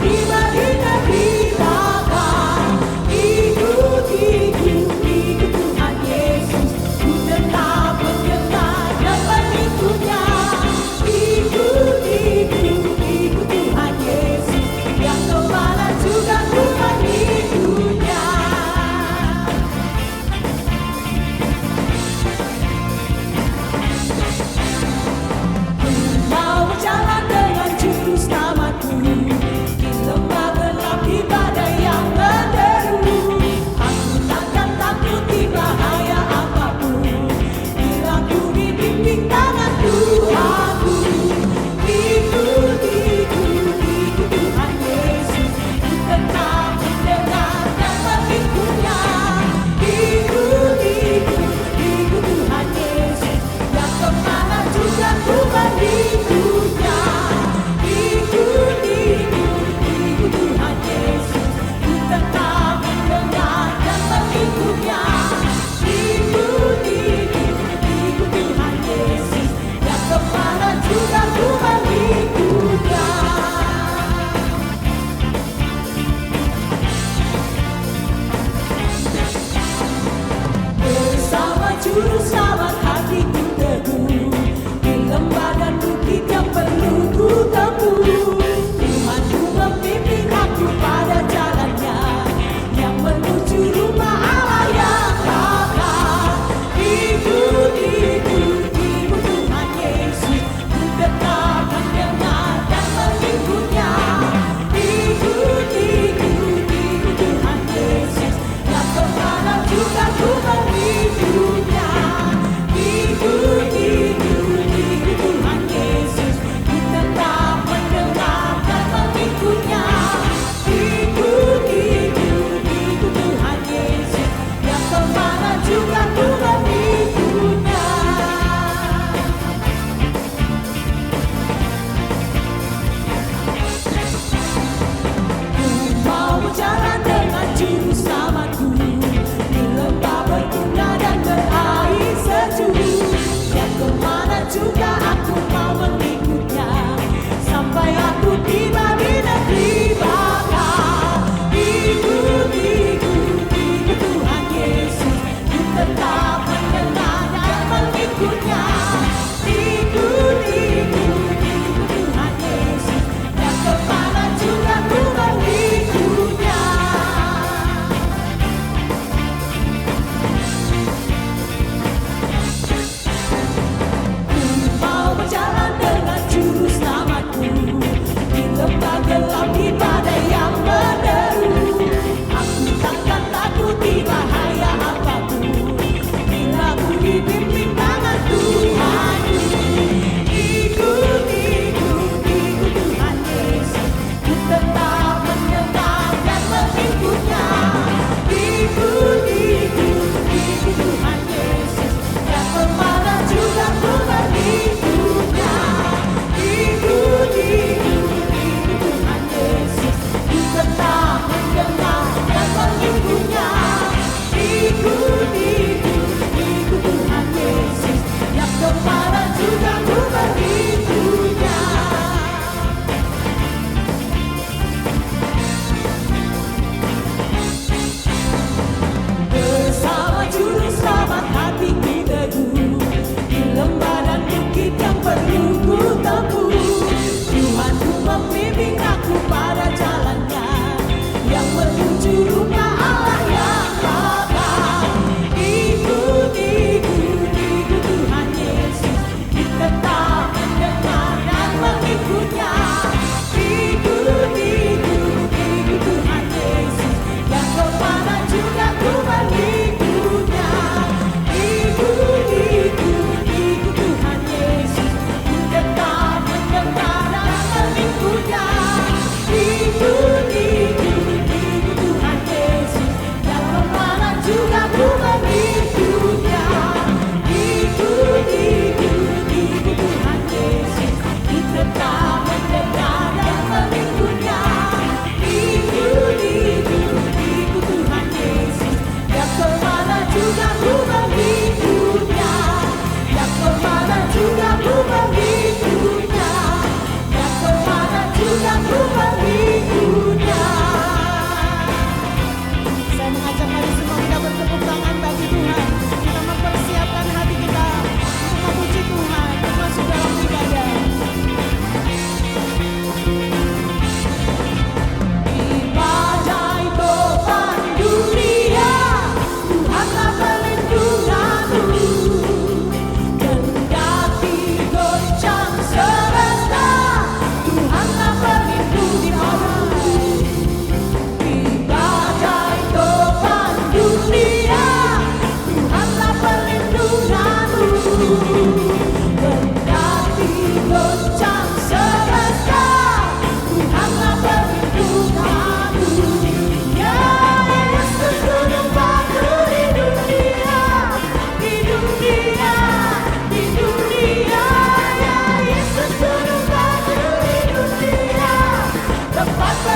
pribadinya di belakang. Ikuti Tuhan Yesus, ku tetap bergerak dapat ikutnya. Ikuti Tuhan Yesus, yang kemana juga Tuhan ikutnya. Mau jalan dengan juru selamatku, di lembah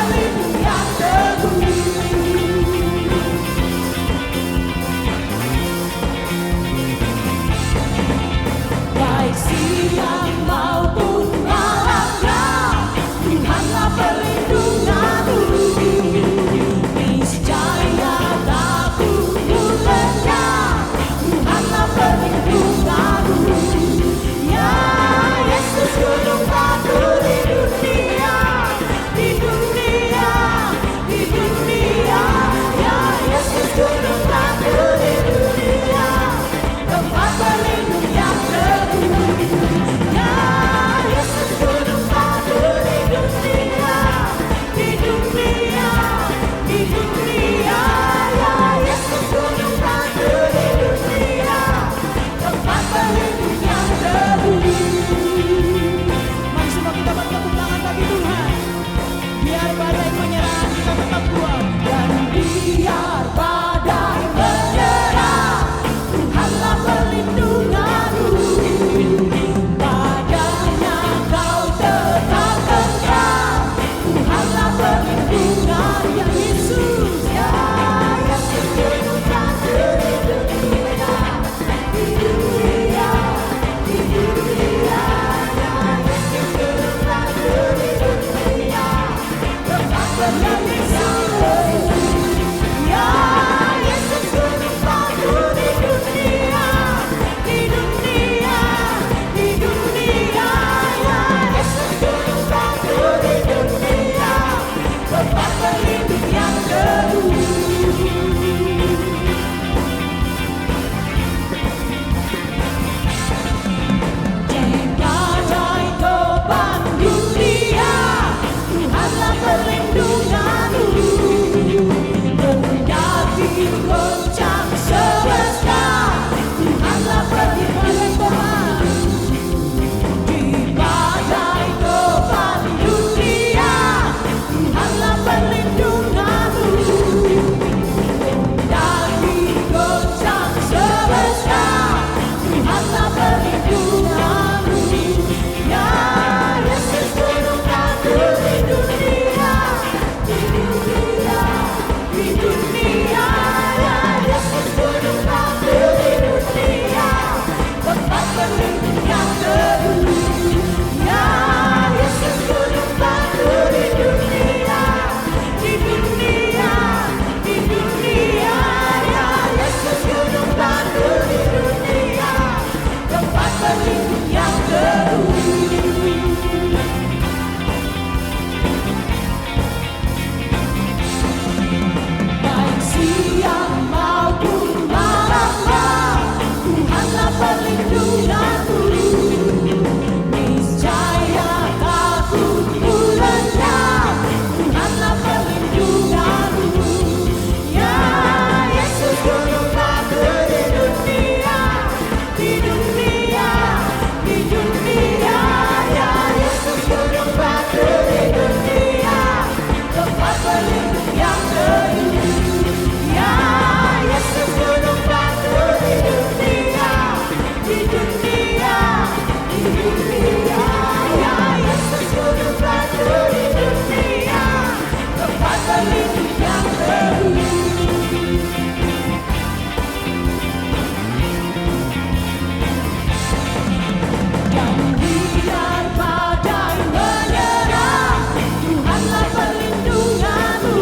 pelindung yang teguh. Baik siang maupun malamnya, Tuhanlah perlindunganku. Niscaya takutku lenyap, Tuhanlah perlindunganku. Ya Yesus gunung batu di dunia, di dunia, di dunia. Ya Yesus gunung batu di dunia, tempat berlindung yang teguh. Ya Yesus gunung batu di dunia, di dunia, di dunia. Ya Yesus gunung batu di dunia, tempat berlindung yang teguh. Mari semua kita bertepuk tangan bagi Tuhan. Biar badai menyerang, kita tetap kuat. Dan biar badai menyerang, Tuhanlah perlindunganku. Padanya kau tetap tegak, Tuhanlah perlindungan. Ya Yesus, ya Yesus gunung batu di dunia, di dunia, di dunia. Ya Yesus gunung batu di dunia, tempat berlindung yang teguh. Ya Yesus gunung batu di dunia, di dunia, di dunia. Ya Yesus gunung batu di dunia, tempat berlindung yang teguh. Di badai topan dunia, Tuhanlah perlindunganku. Kendati goncang semesta, Tuhanlah perlindungan. Di badai topan dunia, Tuhanlah perlindunganku. Kendati goncang semesta, Tuhanlah perlindunganku. Ya Yesus gunung batu di dunia, di dunia, di dunia. Ya Yesus gunung batu di dunia, tempat berlindung yang teguh. Ya Yesus gunung batu di dunia, di dunia, di dunia. Ya Yesus gunung batu di dunia, tempat berlindung yang teguh. Baik siang maupun malamnya, Tuhanlah perlindunganku. Niscaya takutku lenyap, Tuhanlah perlindunganku. Ya Yesus gunung batu di dunia, di dunia, di dunia. Ya Yesus gunung batu di dunia, tempat berlindung yang teguh. Ya Yesus gunung batu di dunia, di dunia, di dunia. Ya Yesus gunung batu di dunia, tempat berlindung yang teguh. Dan biar badai menyerang, Tuhanlah perlindunganku.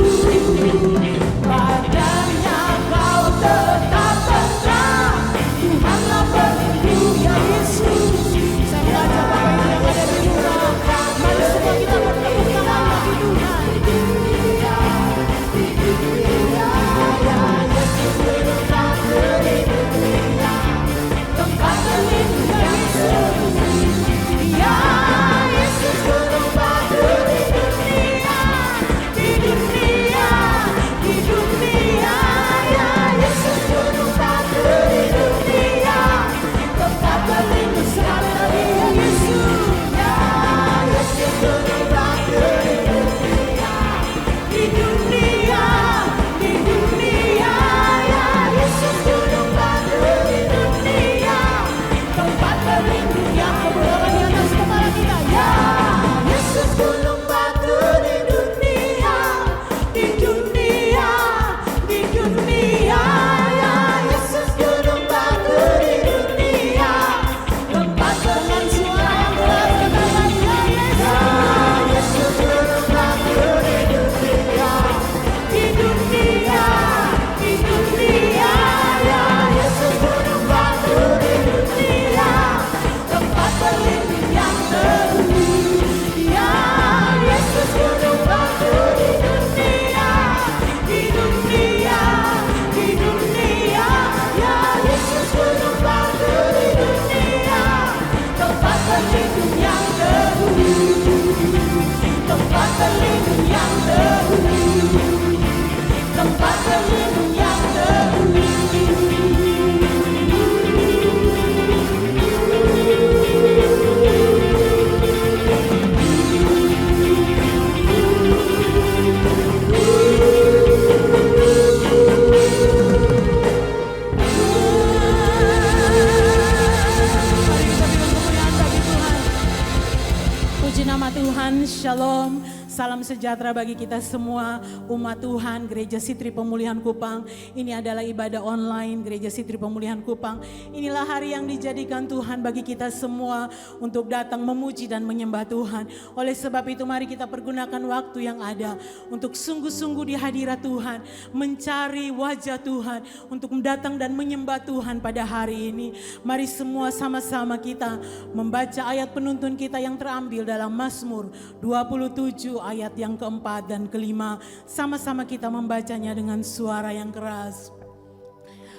Salam sejahtera bagi kita semua umat Tuhan Gereja Sitri Pemulihan Kupang. Ini adalah ibadah online Gereja Sitri Pemulihan Kupang. Inilah hari yang dijadikan Tuhan bagi kita semua untuk datang memuji dan menyembah Tuhan. Oleh sebab itu mari kita pergunakan waktu yang ada untuk sungguh-sungguh di hadirat Tuhan, mencari wajah Tuhan, untuk datang dan menyembah Tuhan pada hari ini. Mari semua sama-sama kita membaca ayat penuntun kita yang terambil dalam Mazmur 27 ayat yang keempat dan kelima. Sama-sama kita membacanya dengan suara yang keras.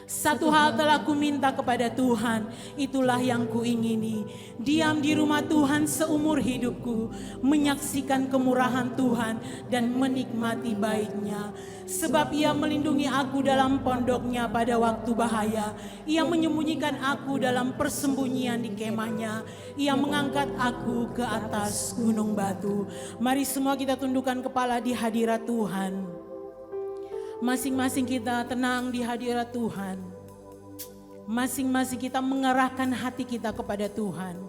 Satu hal telah kuminta kepada Tuhan, itulah yang kuingini, diam di rumah Tuhan seumur hidupku, menyaksikan kemurahan Tuhan dan menikmati baiknya. Sebab ia melindungi aku dalam pondoknya pada waktu bahaya, ia menyembunyikan aku dalam persembunyian di kemahnya, ia mengangkat aku ke atas gunung batu. Mari semua kita tundukkan kepala di hadirat Tuhan. Masing-masing kita tenang di hadirat Tuhan. Masing-masing kita mengarahkan hati kita kepada Tuhan.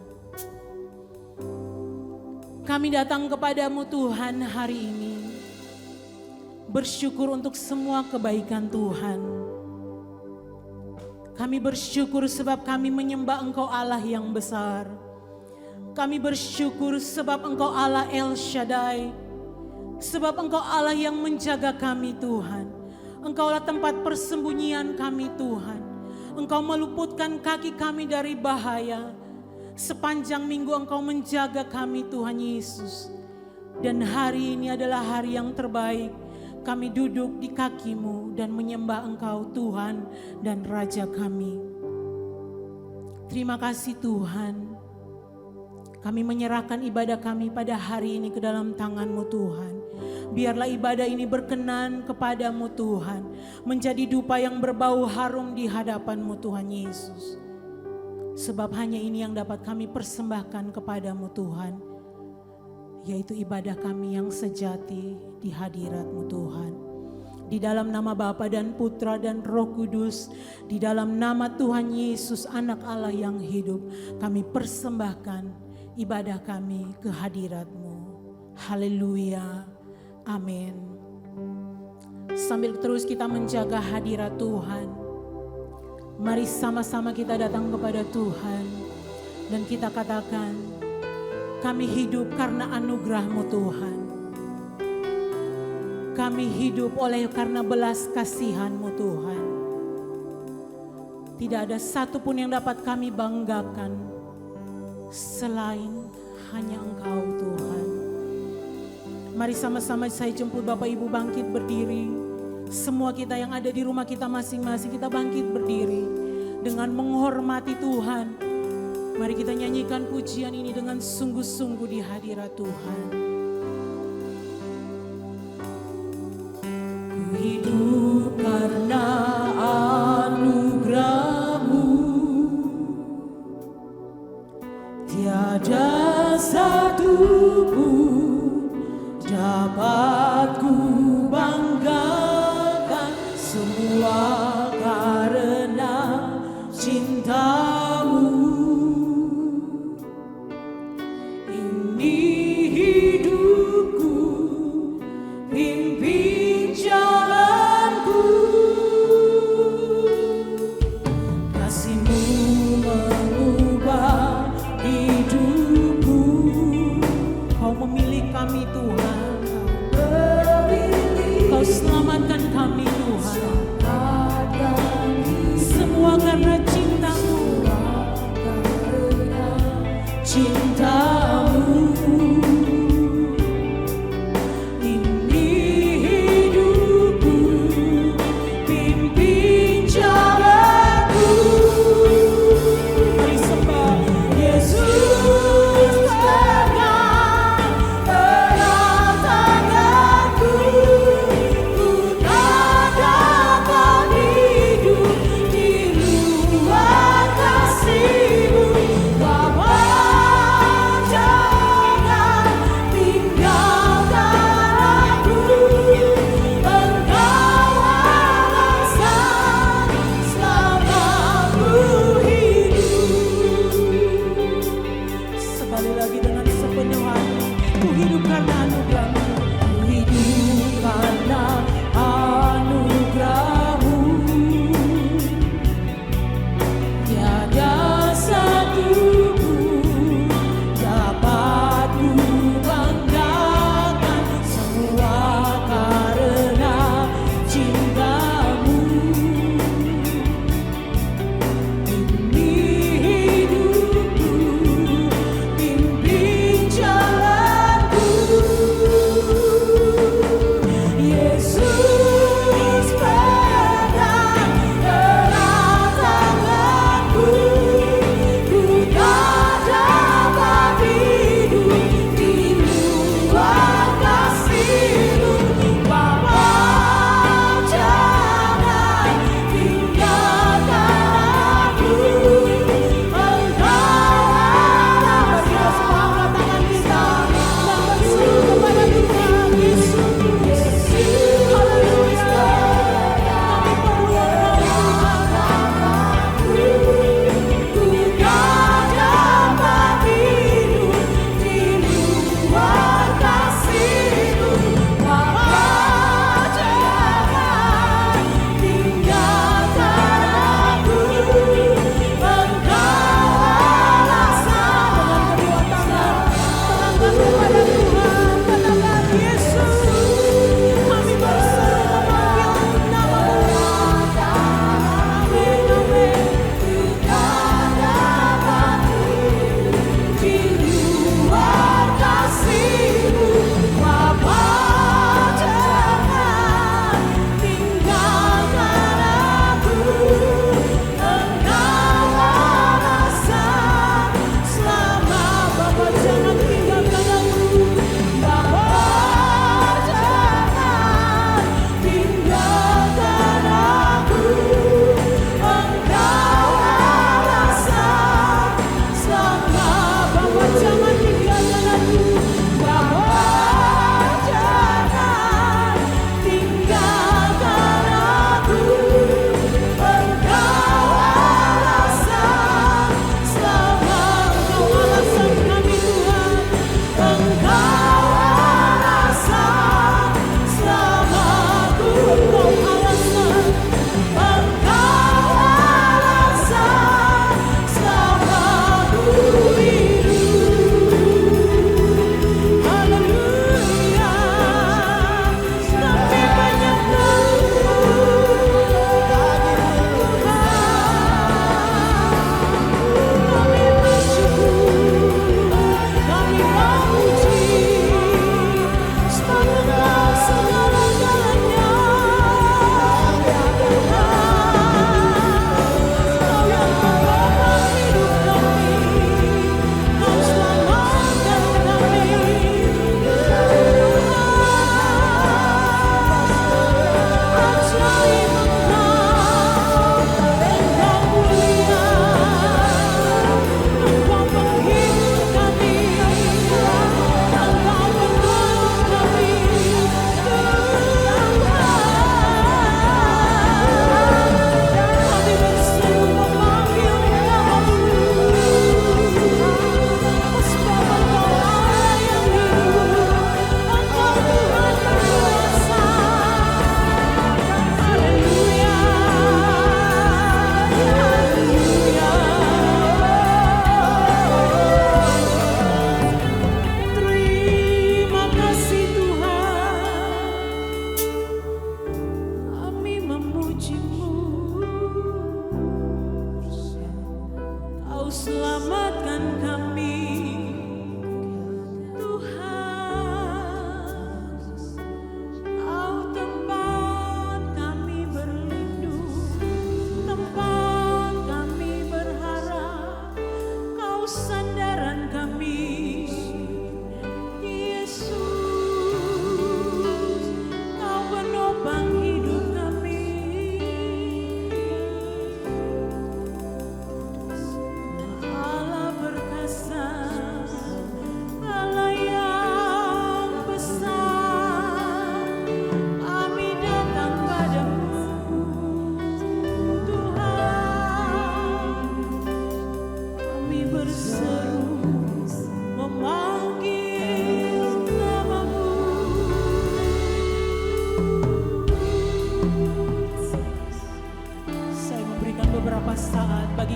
Kami datang kepadamu Tuhan hari ini, bersyukur untuk semua kebaikan Tuhan. Kami bersyukur sebab kami menyembah Engkau Allah yang besar. Kami bersyukur sebab Engkau Allah El Shaddai. Sebab Engkau Allah yang menjaga kami Tuhan. Engkaulah tempat persembunyian kami Tuhan. Engkau meluputkan kaki kami dari bahaya. Sepanjang minggu Engkau menjaga kami Tuhan Yesus. Dan hari ini adalah hari yang terbaik. Kami duduk di kaki-Mu dan menyembah Engkau Tuhan dan Raja kami. Terima kasih Tuhan. Kami menyerahkan ibadah kami pada hari ini ke dalam tangan-Mu Tuhan. Biarlah ibadah ini berkenan kepadamu Tuhan. Menjadi dupa yang berbau harum di hadapan-Mu Tuhan Yesus. Sebab hanya ini yang dapat kami persembahkan kepadamu Tuhan. Yaitu ibadah kami yang sejati di hadirat-Mu Tuhan. Di dalam nama Bapa dan Putra dan Roh Kudus. Di dalam nama Tuhan Yesus Anak Allah yang hidup. Kami persembahkan ibadah kami ke hadirat-Mu. Haleluya. Amin. Sambil terus kita menjaga hadirat Tuhan, mari sama-sama kita datang kepada Tuhan dan kita katakan, kami hidup karena anugerah-Mu Tuhan. Kami hidup karena belas kasihan-Mu Tuhan. Tidak ada satupun yang dapat kami banggakan selain hanya Engkau Tuhan. Mari sama-sama saya jemput Bapak Ibu bangkit berdiri. Semua kita yang ada di rumah kita masing-masing, kita bangkit berdiri dengan menghormati Tuhan. Mari kita nyanyikan pujian ini dengan sungguh-sungguh di hadirat Tuhan. Ku hidup karena anugerah-Mu, tiada satupun dapat ku banggakan, semua karena cinta-Mu. Ini hidupku, pimpin jalanku, kasih-Mu mengubah hidupku. Kau memilih kami Tuhan. Kau selamatkan kami Tuhan. Semua karena cinta-Mu. Cinta-Mu. Ini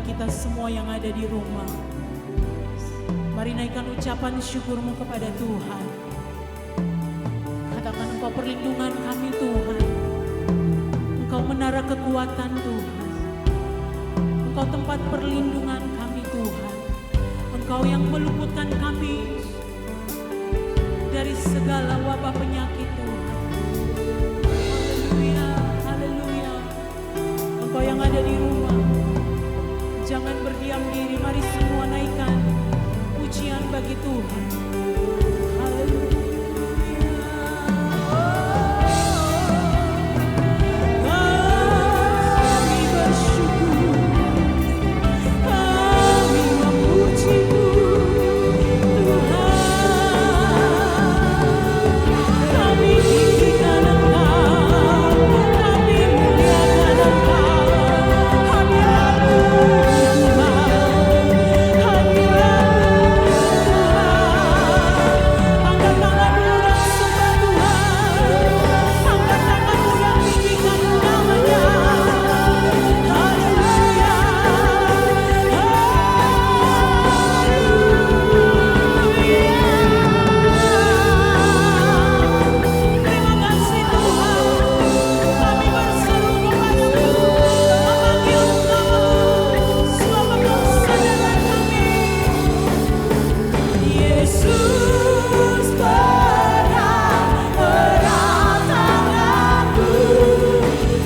bagi kita semua yang ada di rumah. Mari naikkan ucapan syukurmu kepada Tuhan. Katakan, Engkau perlindungan kami Tuhan. Engkau menara kekuatan Tuhan. Engkau tempat perlindungan kami Tuhan. Engkau yang meluputkan kami dari segala wabah penyakit Tuhan. Haleluya, haleluya. Engkau yang ada di rumah, jangan berdiam diri. Mari semua naikkan pujian bagi Tuhan. Haleluya. Kami bersyukur, kami memuji-Mu Tuhan. Kami tinggikan Engkau, kami muliakan Engkau. Hadirat-Mu Tuhan, hadirat-Mu Tuhan. Angkat tanganmu dan sembah Tuhan. Angkat tanganmu dan tinggikan namanya. Haleluya, terima kasih Tuhan. Kami berseru kepada-Mu, memanggil nama-Mu, selama Kau sadarkan kami. Yesus pegang erat tanganku,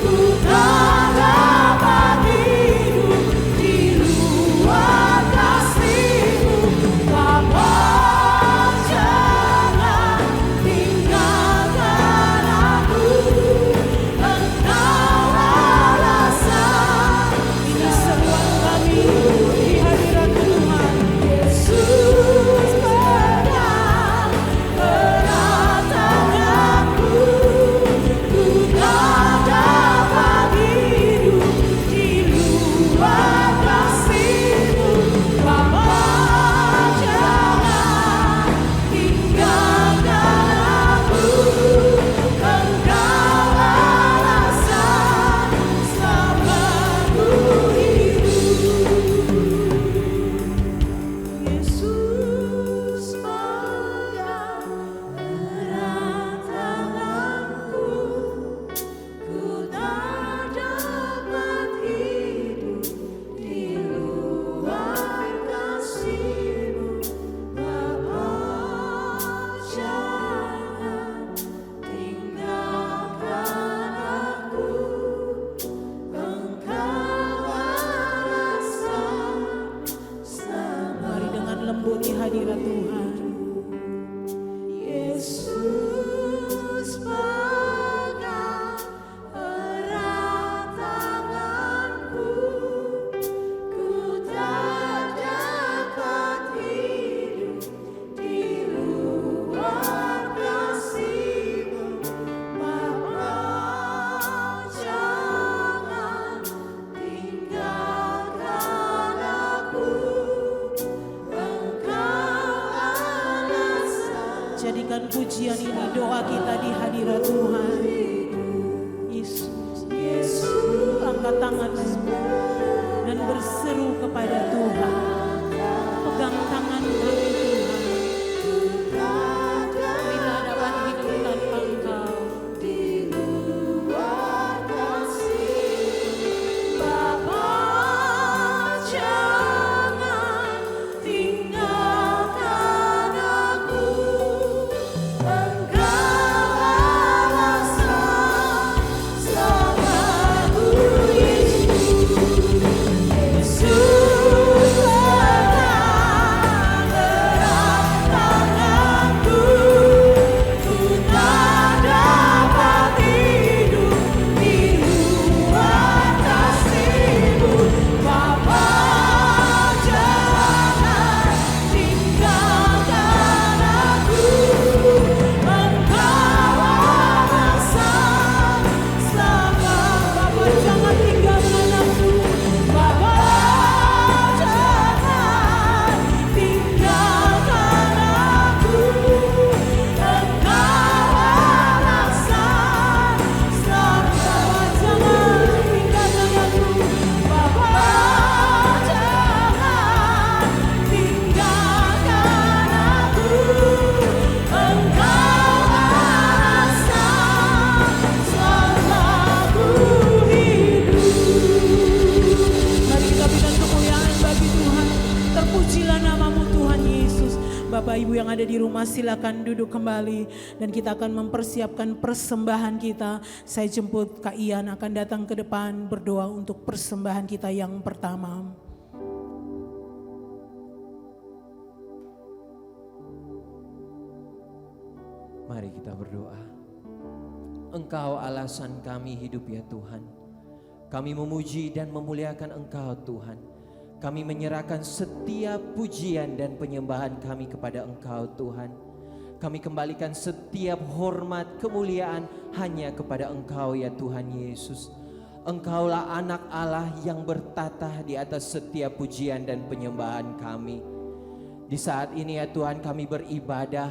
ku tak dapat hidup di luar kasih-Mu. Bapa, jangan tinggalkan aku, Engkau alasan. Ini seruan kami di hadirat Tuhan. Yesus pegang erat tanganku, ku tak dapat hidup di luar kasih-Mu. Bapa, jangan tinggalkan aku, Engkau alasan selamaku hidup. Yesus pegang erat tanganku, ku tak dapat hidup di luar kasih-Mu. Bapa, jangan tinggalkan aku, Engkau alasan selama. Mari dengan lembut di hadirat Tuhan. Yesus pegang erat tanganku, ku tak dapat hidup di luar kasih-Mu. Bapa, jangan tinggalkan aku, Engkau alasan. Jadikan pujian ini doa kita di hadirat Tuhan. Yesus, Yesus, angkat tanganmu dan berseru kepada Tuhan. Pegang tangan kami Tuhan. Kami tak dapat hidup tanpa Engkau. Bapa, jangan tinggalkan aku, Engkau ada di rumah silakan duduk kembali dan kita akan mempersiapkan persembahan kita. Saya jemput Kak Ian akan datang ke depan berdoa untuk persembahan kita yang pertama. Mari kita berdoa. Engkau alasan kami hidup ya Tuhan. Kami memuji dan memuliakan Engkau Tuhan. Kami menyerahkan setiap pujian dan penyembahan kami kepada Engkau Tuhan. Kami kembalikan setiap hormat kemuliaan hanya kepada Engkau ya Tuhan Yesus. Engkaulah anak Allah yang bertatah di atas setiap pujian dan penyembahan kami. Di saat ini ya Tuhan kami beribadah.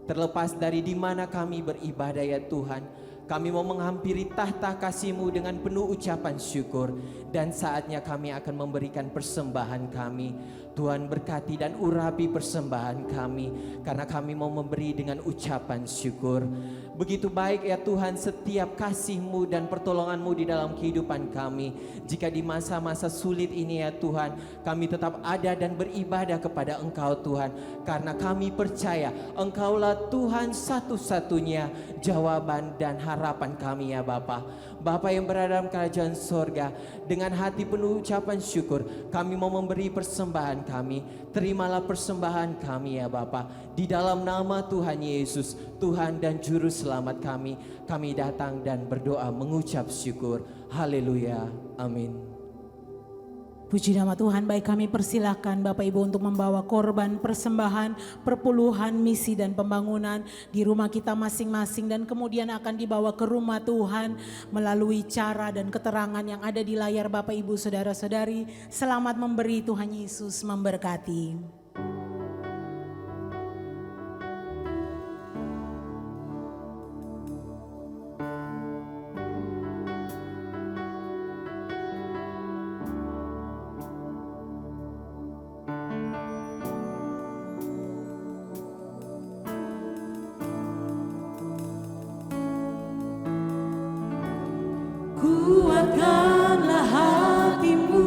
Terlepas dari di mana kami beribadah ya Tuhan, kami mau menghampiri tahta kasih-Mu dengan penuh ucapan syukur. Dan saatnya kami akan memberikan persembahan kami. Tuhan berkati dan urapi persembahan kami, karena kami mau memberi dengan ucapan syukur. Begitu baik ya Tuhan setiap kasih-Mu dan pertolongan-Mu di dalam kehidupan kami. Jika di masa-masa sulit ini ya Tuhan, kami tetap ada dan beribadah kepada Engkau Tuhan. Karena kami percaya Engkaulah Tuhan satu-satunya jawaban dan harapan kami ya Bapa. Bapa yang berada dalam kerajaan sorga, dengan hati penuh ucapan syukur kami mau memberi persembahan kami. Terimalah persembahan kami ya Bapa. Di dalam nama Tuhan Yesus, Tuhan dan Juru Selamat kami datang dan berdoa mengucap syukur. Haleluya, amin. Puji nama Tuhan. Baik, kami persilahkan Bapak Ibu untuk membawa korban persembahan, perpuluhan, misi dan pembangunan di rumah kita masing-masing, dan kemudian akan dibawa ke rumah Tuhan melalui cara dan keterangan yang ada di layar Bapak Ibu saudara-saudari. Selamat memberi, Tuhan Yesus memberkati. Kuatkanlah hatimu,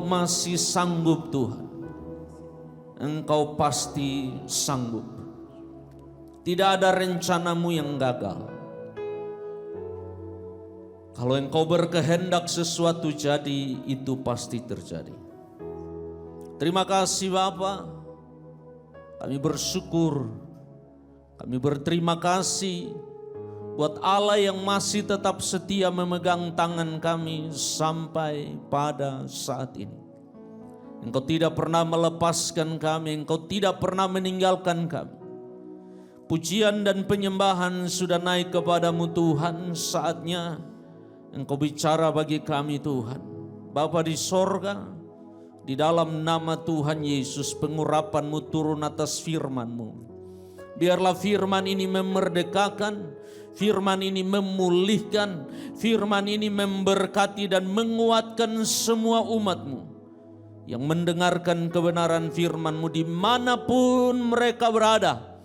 masih sanggup Tuhan. Engkau pasti sanggup. Tidak ada rencanamu yang gagal. Kalau Engkau berkehendak sesuatu jadi, itu pasti terjadi. Terima kasih Bapa. Kami bersyukur. Kami berterima kasih buat Allah yang masih tetap setia memegang tangan kami sampai pada saat ini. Engkau tidak pernah melepaskan kami, Engkau tidak pernah meninggalkan kami. Pujian dan penyembahan sudah naik kepadamu Tuhan, saatnya Engkau bicara bagi kami Tuhan. Bapa di sorga, di dalam nama Tuhan Yesus pengurapan-Mu turun atas firman-Mu. Biarlah firman ini memerdekakan, firman ini memulihkan, firman ini memberkati dan menguatkan semua umat-Mu yang mendengarkan kebenaran firman-Mu dimanapun mereka berada.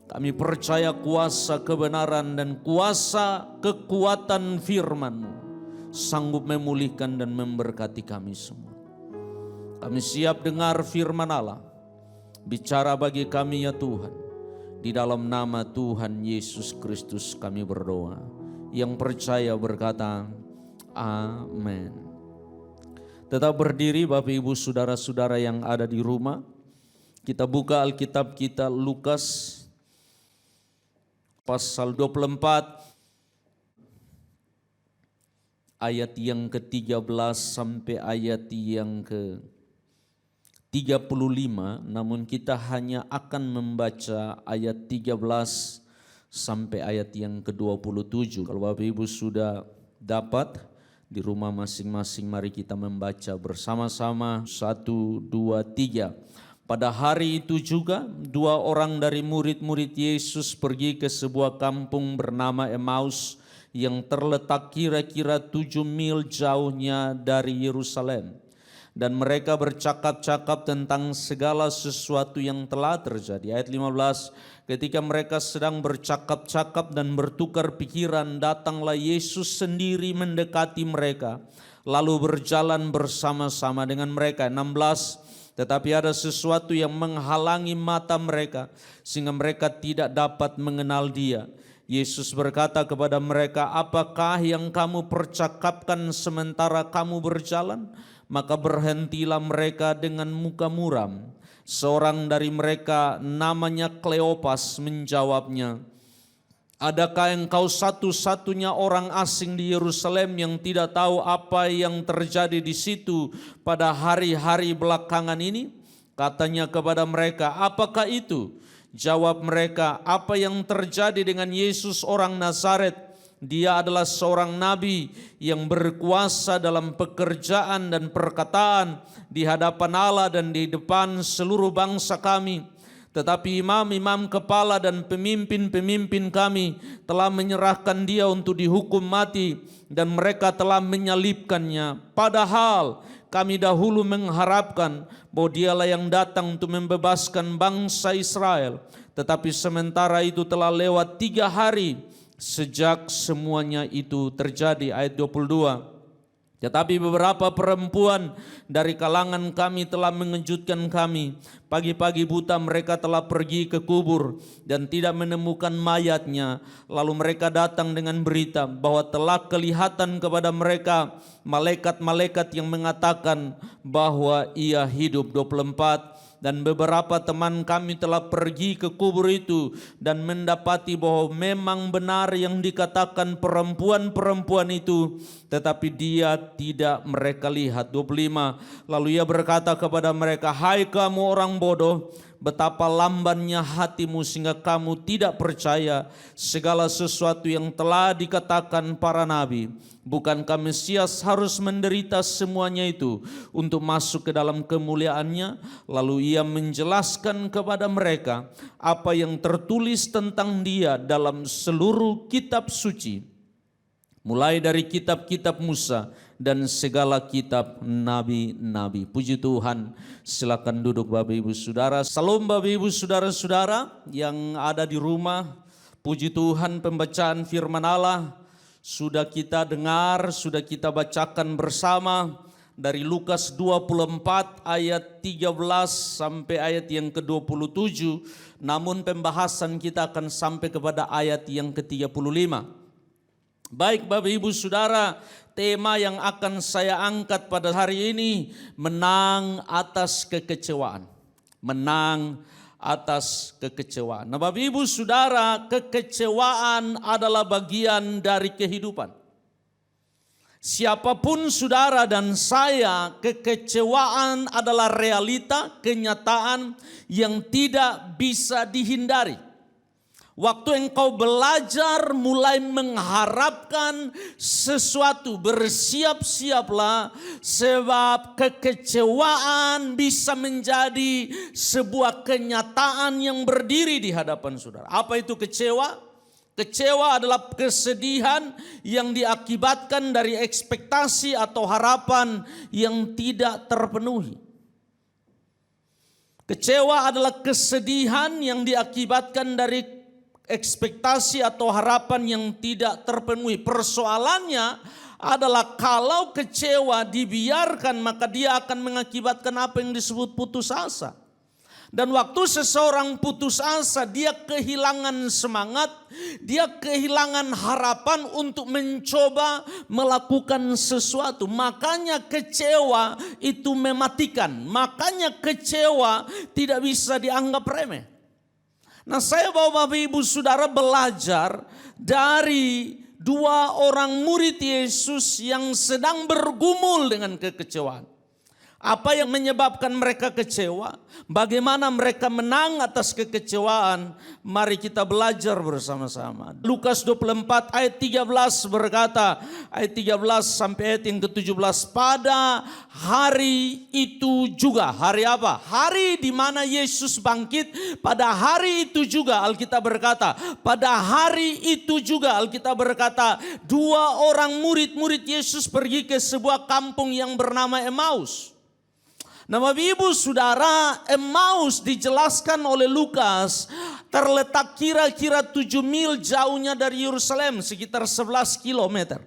Kami percaya kuasa kebenaran dan kuasa kekuatan firman-Mu sanggup memulihkan dan memberkati kami semua. Kami siap dengar firman Allah. Bicara bagi kami ya Tuhan. Di dalam nama Tuhan Yesus Kristus kami berdoa. Yang percaya berkata, amin. Tetap berdiri Bapak Ibu Saudara-saudara yang ada di rumah. Kita buka Alkitab kita Lukas pasal 24 ayat yang ke-13 sampai ayat yang ke-35. Namun kita hanya akan membaca ayat 13 sampai ayat yang ke-27. Kalau Bapak Ibu sudah dapat di rumah masing-masing, mari kita membaca bersama-sama. 1, 2, 3. Pada hari itu juga 2 orang dari murid-murid Yesus pergi ke sebuah kampung bernama Emmaus yang terletak kira-kira 7 mil jauhnya dari Yerusalem. Dan mereka bercakap-cakap tentang segala sesuatu yang telah terjadi. Ayat 15, ketika mereka sedang bercakap-cakap dan bertukar pikiran, datanglah Yesus sendiri mendekati mereka, lalu berjalan bersama-sama dengan mereka. 16, tetapi ada sesuatu yang menghalangi mata mereka, sehingga mereka tidak dapat mengenal Dia. Yesus berkata kepada mereka, apakah yang kamu percakapkan sementara kamu berjalan? Maka berhentilah mereka dengan muka muram. Seorang dari mereka namanya Kleopas menjawabnya, adakah engkau satu-satunya orang asing di Yerusalem yang tidak tahu apa yang terjadi di situ pada hari-hari belakangan ini? Katanya kepada mereka, apakah itu? Jawab mereka, apa yang terjadi dengan Yesus orang Nazaret? Dia adalah seorang nabi yang berkuasa dalam pekerjaan dan perkataan di hadapan Allah dan di depan seluruh bangsa kami. Tetapi imam-imam kepala dan pemimpin-pemimpin kami telah menyerahkan dia untuk dihukum mati dan mereka telah menyalibkannya. Padahal kami dahulu mengharapkan bahwa dialah yang datang untuk membebaskan bangsa Israel. Tetapi sementara itu telah lewat 3 hari sejak semuanya itu terjadi. Ayat 22. Tetapi beberapa perempuan dari kalangan kami telah mengejutkan kami. Pagi-pagi buta mereka telah pergi ke kubur dan tidak menemukan mayatnya. Lalu mereka datang dengan berita bahwa telah kelihatan kepada mereka malaikat-malaikat yang mengatakan bahwa ia hidup. 24. Dan beberapa teman kami telah pergi ke kubur itu dan mendapati bahwa memang benar yang dikatakan perempuan-perempuan itu, tetapi dia tidak mereka lihat. 25. Lalu ia berkata kepada mereka, hai kamu orang bodoh, betapa lambannya hatimu sehingga kamu tidak percaya segala sesuatu yang telah dikatakan para nabi. Bukankah Mesias harus menderita semuanya itu untuk masuk ke dalam kemuliaannya? Lalu ia menjelaskan kepada mereka apa yang tertulis tentang dia dalam seluruh kitab suci, mulai dari kitab-kitab Musa dan segala kitab nabi-nabi. Puji Tuhan. Silakan duduk Bapak Ibu Saudara. Salam Bapak Ibu Saudara-saudara yang ada di rumah. Puji Tuhan, pembacaan firman Allah sudah kita dengar, sudah kita bacakan bersama. dari Lukas 24 ayat 13 sampai ayat yang ke-27. Namun pembahasan kita akan sampai kepada ayat yang ke-35. Baik Bapak Ibu Saudara, tema yang akan saya angkat pada hari ini, menang atas kekecewaan. Menang atas kekecewaan. Nah Bapak Ibu Saudara, kekecewaan adalah bagian dari kehidupan. Siapapun saudara dan saya, kekecewaan adalah realita, kenyataan yang tidak bisa dihindari. Waktu engkau belajar mulai mengharapkan sesuatu, bersiap-siaplah sebab kekecewaan bisa menjadi sebuah kenyataan yang berdiri di hadapan saudara. Apa itu kecewa? Kecewa adalah kesedihan yang diakibatkan dari ekspektasi atau harapan yang tidak terpenuhi. Kecewa adalah kesedihan yang diakibatkan dari ekspektasi atau harapan yang tidak terpenuhi. Persoalannya adalah kalau kecewa dibiarkan, maka dia akan mengakibatkan apa yang disebut putus asa. Dan waktu seseorang putus asa, dia kehilangan semangat, dia kehilangan harapan untuk mencoba melakukan sesuatu. Makanya kecewa itu mematikan, makanya kecewa tidak bisa dianggap remeh. Nah saya bawa Bapak Ibu Saudara belajar dari dua orang murid Yesus yang sedang bergumul dengan kekecewaan. Apa yang menyebabkan mereka kecewa? Bagaimana mereka menang atas kekecewaan? Mari kita belajar bersama-sama. Lukas 24 ayat 13 berkata, ayat 13 sampai ayat yang ke-17. Pada hari itu juga, hari apa? Hari di mana Yesus bangkit. Pada hari itu juga Alkitab berkata, pada hari itu juga Alkitab berkata, dua orang murid-murid Yesus pergi ke sebuah kampung yang bernama Emmaus. Nah Bapak Ibu Saudara, Emmaus dijelaskan oleh Lukas terletak kira-kira 7 mil jauhnya dari Yerusalem, sekitar 11 kilometer.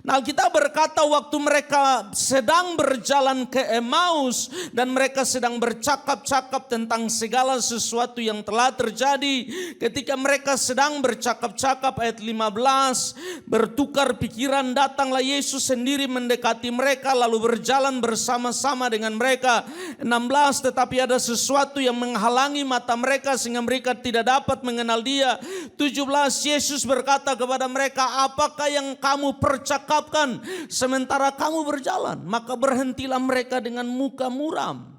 Nah kita berkata waktu mereka sedang berjalan ke Emmaus dan mereka sedang bercakap-cakap tentang segala sesuatu yang telah terjadi. Ketika mereka sedang bercakap-cakap ayat 15, bertukar pikiran, datanglah Yesus sendiri mendekati mereka lalu berjalan bersama-sama dengan mereka. 16, tetapi ada sesuatu yang menghalangi mata mereka sehingga mereka tidak dapat mengenal dia. 17, Yesus berkata kepada mereka, apakah yang kamu percakapkan sementara kamu berjalan? Maka berhentilah mereka dengan muka muram.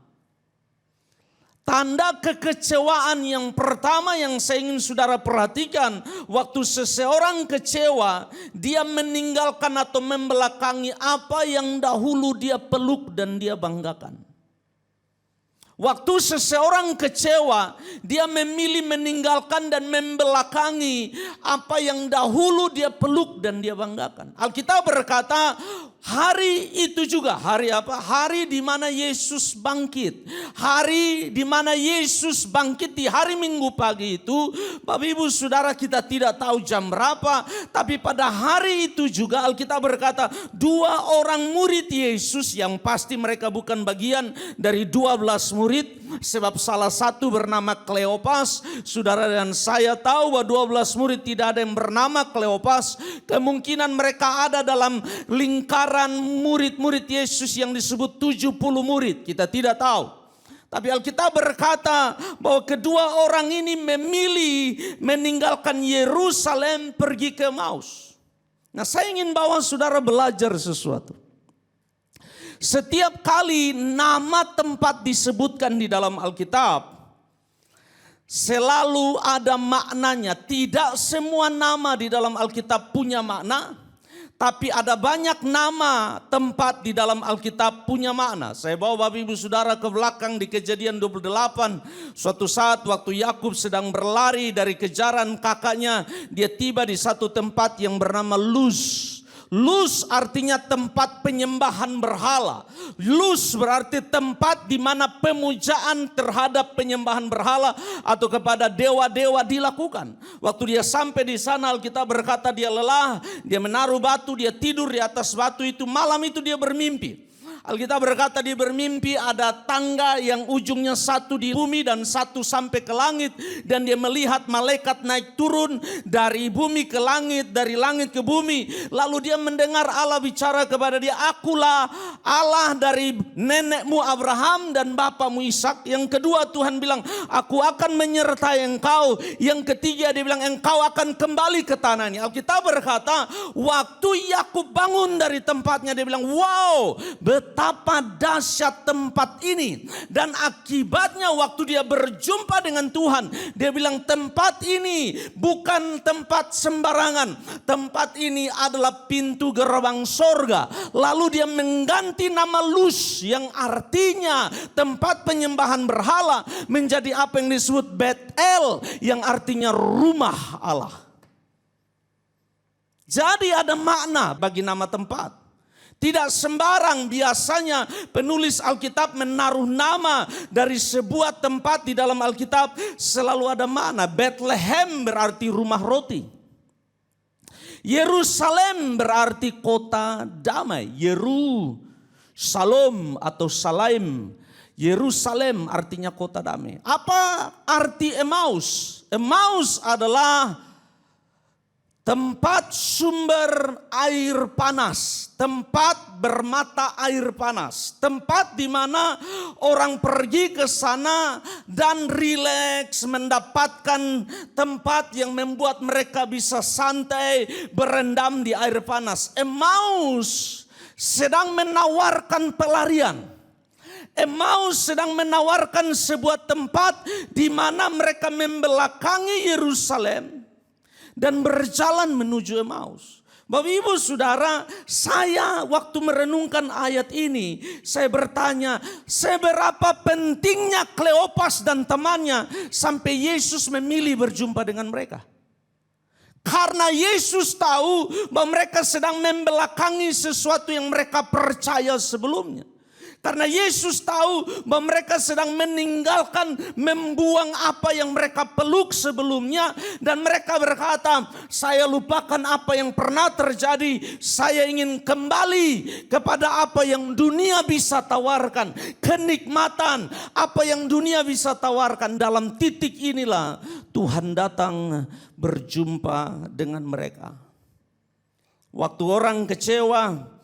Tanda kekecewaan yang pertama yang saya ingin saudara perhatikan, waktu seseorang kecewa, dia meninggalkan atau membelakangi apa yang dahulu dia peluk dan dia banggakan. Waktu seseorang kecewa, dia memilih meninggalkan dan membelakangi apa yang dahulu dia peluk dan dia banggakan. Alkitab berkata, hari itu juga, hari apa? Hari di mana Yesus bangkit. Hari di mana Yesus bangkit di hari Minggu pagi itu, Bapak Ibu Saudara, kita tidak tahu jam berapa, tapi pada hari itu juga Alkitab berkata, dua orang murid Yesus yang pasti mereka bukan bagian dari 12 murid, sebab salah satu bernama Kleopas. Saudara dan saya tahu bahwa 12 murid tidak ada yang bernama Kleopas. Kemungkinan mereka ada dalam lingkaran murid-murid Yesus yang disebut 70 murid. Kita tidak tahu. Tapi Alkitab berkata bahwa kedua orang ini memilih meninggalkan Yerusalem pergi ke Emmaus. Nah saya ingin bawa saudara belajar sesuatu. Setiap kali nama tempat disebutkan di dalam Alkitab, selalu ada maknanya. Tidak semua nama di dalam Alkitab punya makna, tapi ada banyak nama tempat di dalam Alkitab punya makna. Saya bawa Bapak Ibu Saudara ke belakang di Kejadian 28. Suatu saat waktu Yakub sedang berlari dari kejaran kakaknya, dia tiba di satu tempat yang bernama Luz. Luz artinya tempat penyembahan berhala. Luz berarti tempat di mana pemujaan terhadap penyembahan berhala atau kepada dewa-dewa dilakukan. Waktu dia sampai di sana, Alkitab berkata dia lelah, dia menaruh batu, dia tidur di atas batu itu. Malam itu dia bermimpi. Alkitab berkata dia bermimpi ada tangga yang ujungnya satu di bumi dan satu sampai ke langit. Dan dia melihat malaikat naik turun dari bumi ke langit, dari langit ke bumi. Lalu dia mendengar Allah bicara kepada dia, "Akulah Allah dari nenekmu Abraham dan bapamu Ishak." Yang kedua Tuhan bilang, "Aku akan menyertai engkau." Yang ketiga dia bilang, "Engkau akan kembali ke tanah ini." Alkitab berkata waktu Yakub bangun dari tempatnya dia bilang, "Wow, betapa dahsyat tempat ini." Dan akibatnya waktu dia berjumpa dengan Tuhan, dia bilang tempat ini bukan tempat sembarangan. Tempat ini adalah pintu gerbang sorga. Lalu dia mengganti nama Luz yang artinya tempat penyembahan berhala menjadi apa yang disebut Bet-El yang artinya rumah Allah. Jadi ada makna bagi nama tempat. Tidak sembarang biasanya penulis Alkitab menaruh nama dari sebuah tempat di dalam Alkitab selalu ada makna. Bethlehem berarti rumah roti. Yerusalem berarti kota damai. Yerusalem atau Salaim. Yerusalem artinya kota damai. Apa arti Emmaus? Emmaus adalah tempat sumber air panas, tempat bermata air panas, tempat di mana orang pergi ke sana dan rileks, mendapatkan tempat yang membuat mereka bisa santai berendam di air panas. Emmaus sedang menawarkan pelarian. Emmaus sedang menawarkan sebuah tempat di mana mereka membelakangi Yerusalem dan berjalan menuju Emmaus. Bapak Ibu Saudara, saya waktu merenungkan ayat ini, saya bertanya, seberapa pentingnya Kleopas dan temannya sampai Yesus memilih berjumpa dengan mereka? Karena Yesus tahu bahwa mereka sedang membelakangi sesuatu yang mereka percaya sebelumnya. Karena Yesus tahu bahwa mereka sedang meninggalkan, membuang apa yang mereka peluk sebelumnya. Dan mereka berkata, "Saya lupakan apa yang pernah terjadi. Saya ingin kembali kepada apa yang dunia bisa tawarkan. Kenikmatan apa yang dunia bisa tawarkan." Dalam titik inilah Tuhan datang berjumpa dengan mereka. Waktu orang kecewa,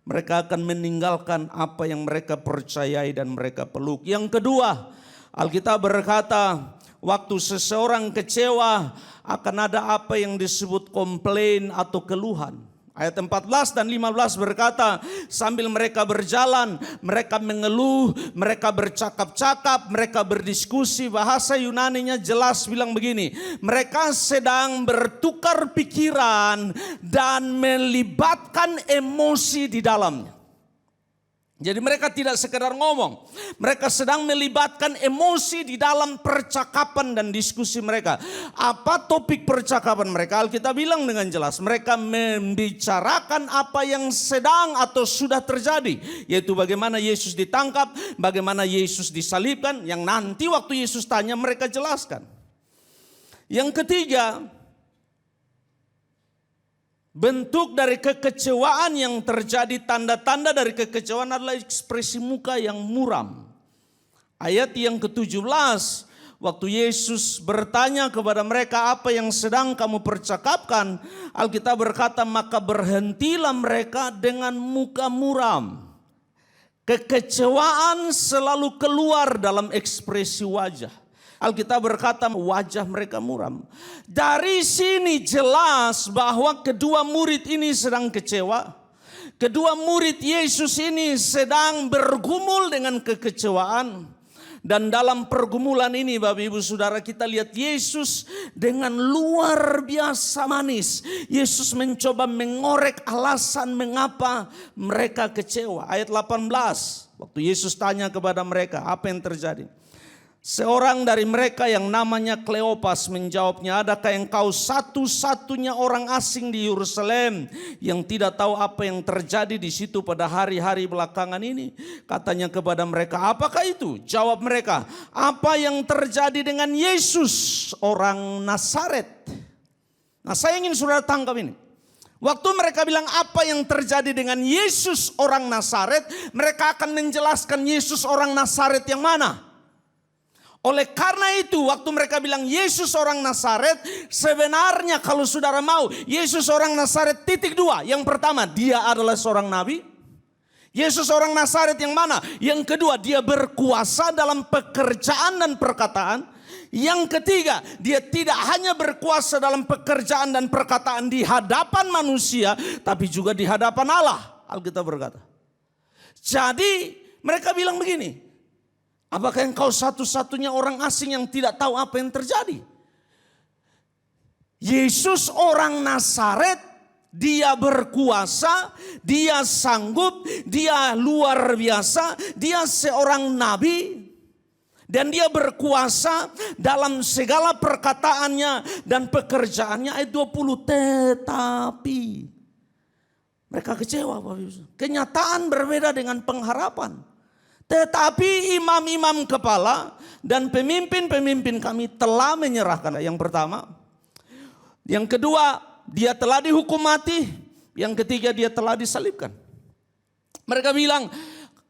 mereka akan meninggalkan apa yang mereka percayai dan mereka peluk. Yang kedua, Alkitab berkata, waktu seseorang kecewa akan ada apa yang disebut komplain atau keluhan. Ayat 14 dan 15 berkata, sambil mereka berjalan, mereka mengeluh, mereka bercakap-cakap, mereka berdiskusi. Bahasa Yunaninya jelas bilang begini, mereka sedang bertukar pikiran dan melibatkan emosi di dalamnya. Jadi mereka tidak sekedar ngomong, mereka sedang melibatkan emosi di dalam percakapan dan diskusi mereka. Apa topik percakapan mereka? Alkitab bilang dengan jelas, mereka membicarakan apa yang sedang atau sudah terjadi. Yaitu bagaimana Yesus ditangkap, bagaimana Yesus disalibkan, yang nanti waktu Yesus tanya mereka jelaskan. Yang ketiga, bentuk dari kekecewaan yang terjadi, tanda-tanda dari kekecewaan adalah ekspresi muka yang muram. Ayat yang ke-17, waktu Yesus bertanya kepada mereka apa yang sedang kamu percakapkan, Alkitab berkata maka berhentilah mereka dengan muka muram. Kekecewaan selalu keluar dalam ekspresi wajah. Alkitab berkata wajah mereka muram. Dari sini jelas bahwa kedua murid ini sedang kecewa. Kedua murid Yesus ini sedang bergumul dengan kekecewaan. Dan dalam pergumulan ini Bapak Ibu Saudara, kita lihat Yesus dengan luar biasa manis. Yesus mencoba mengorek alasan mengapa mereka kecewa. Ayat 18, waktu Yesus tanya kepada mereka apa yang terjadi. Seorang dari mereka yang namanya Kleopas menjawabnya, adakah engkau satu-satunya orang asing di Yerusalem yang tidak tahu apa yang terjadi di situ pada hari-hari belakangan ini? Katanya kepada mereka, apakah itu? Jawab mereka, apa yang terjadi dengan Yesus orang Nazaret? Nah, saya ingin saudara tangkap ini. Waktu mereka bilang apa yang terjadi dengan Yesus orang Nazaret, mereka akan menjelaskan Yesus orang Nazaret yang mana. Oleh karena itu waktu mereka bilang Yesus orang Nazaret, sebenarnya kalau saudara mau, Yesus orang Nazaret titik dua. Yang pertama, dia adalah seorang nabi. Yesus orang Nazaret yang mana? Yang kedua, dia berkuasa dalam pekerjaan dan perkataan. Yang ketiga, dia tidak hanya berkuasa dalam pekerjaan dan perkataan di hadapan manusia, tapi juga di hadapan Allah. Alkitab berkata. Jadi mereka bilang begini, apakah engkau satu-satunya orang asing yang tidak tahu apa yang terjadi? Yesus orang Nazaret, dia berkuasa, dia sanggup, dia luar biasa, dia seorang nabi. Dan dia berkuasa dalam segala perkataannya dan pekerjaannya. Ayat 20, tetapi mereka kecewa. Kenyataan berbeda dengan pengharapan. Tetapi imam-imam kepala dan pemimpin-pemimpin kami telah menyerahkan. Yang pertama. Yang kedua, dia telah dihukum mati. Yang ketiga, dia telah disalibkan. Mereka bilang,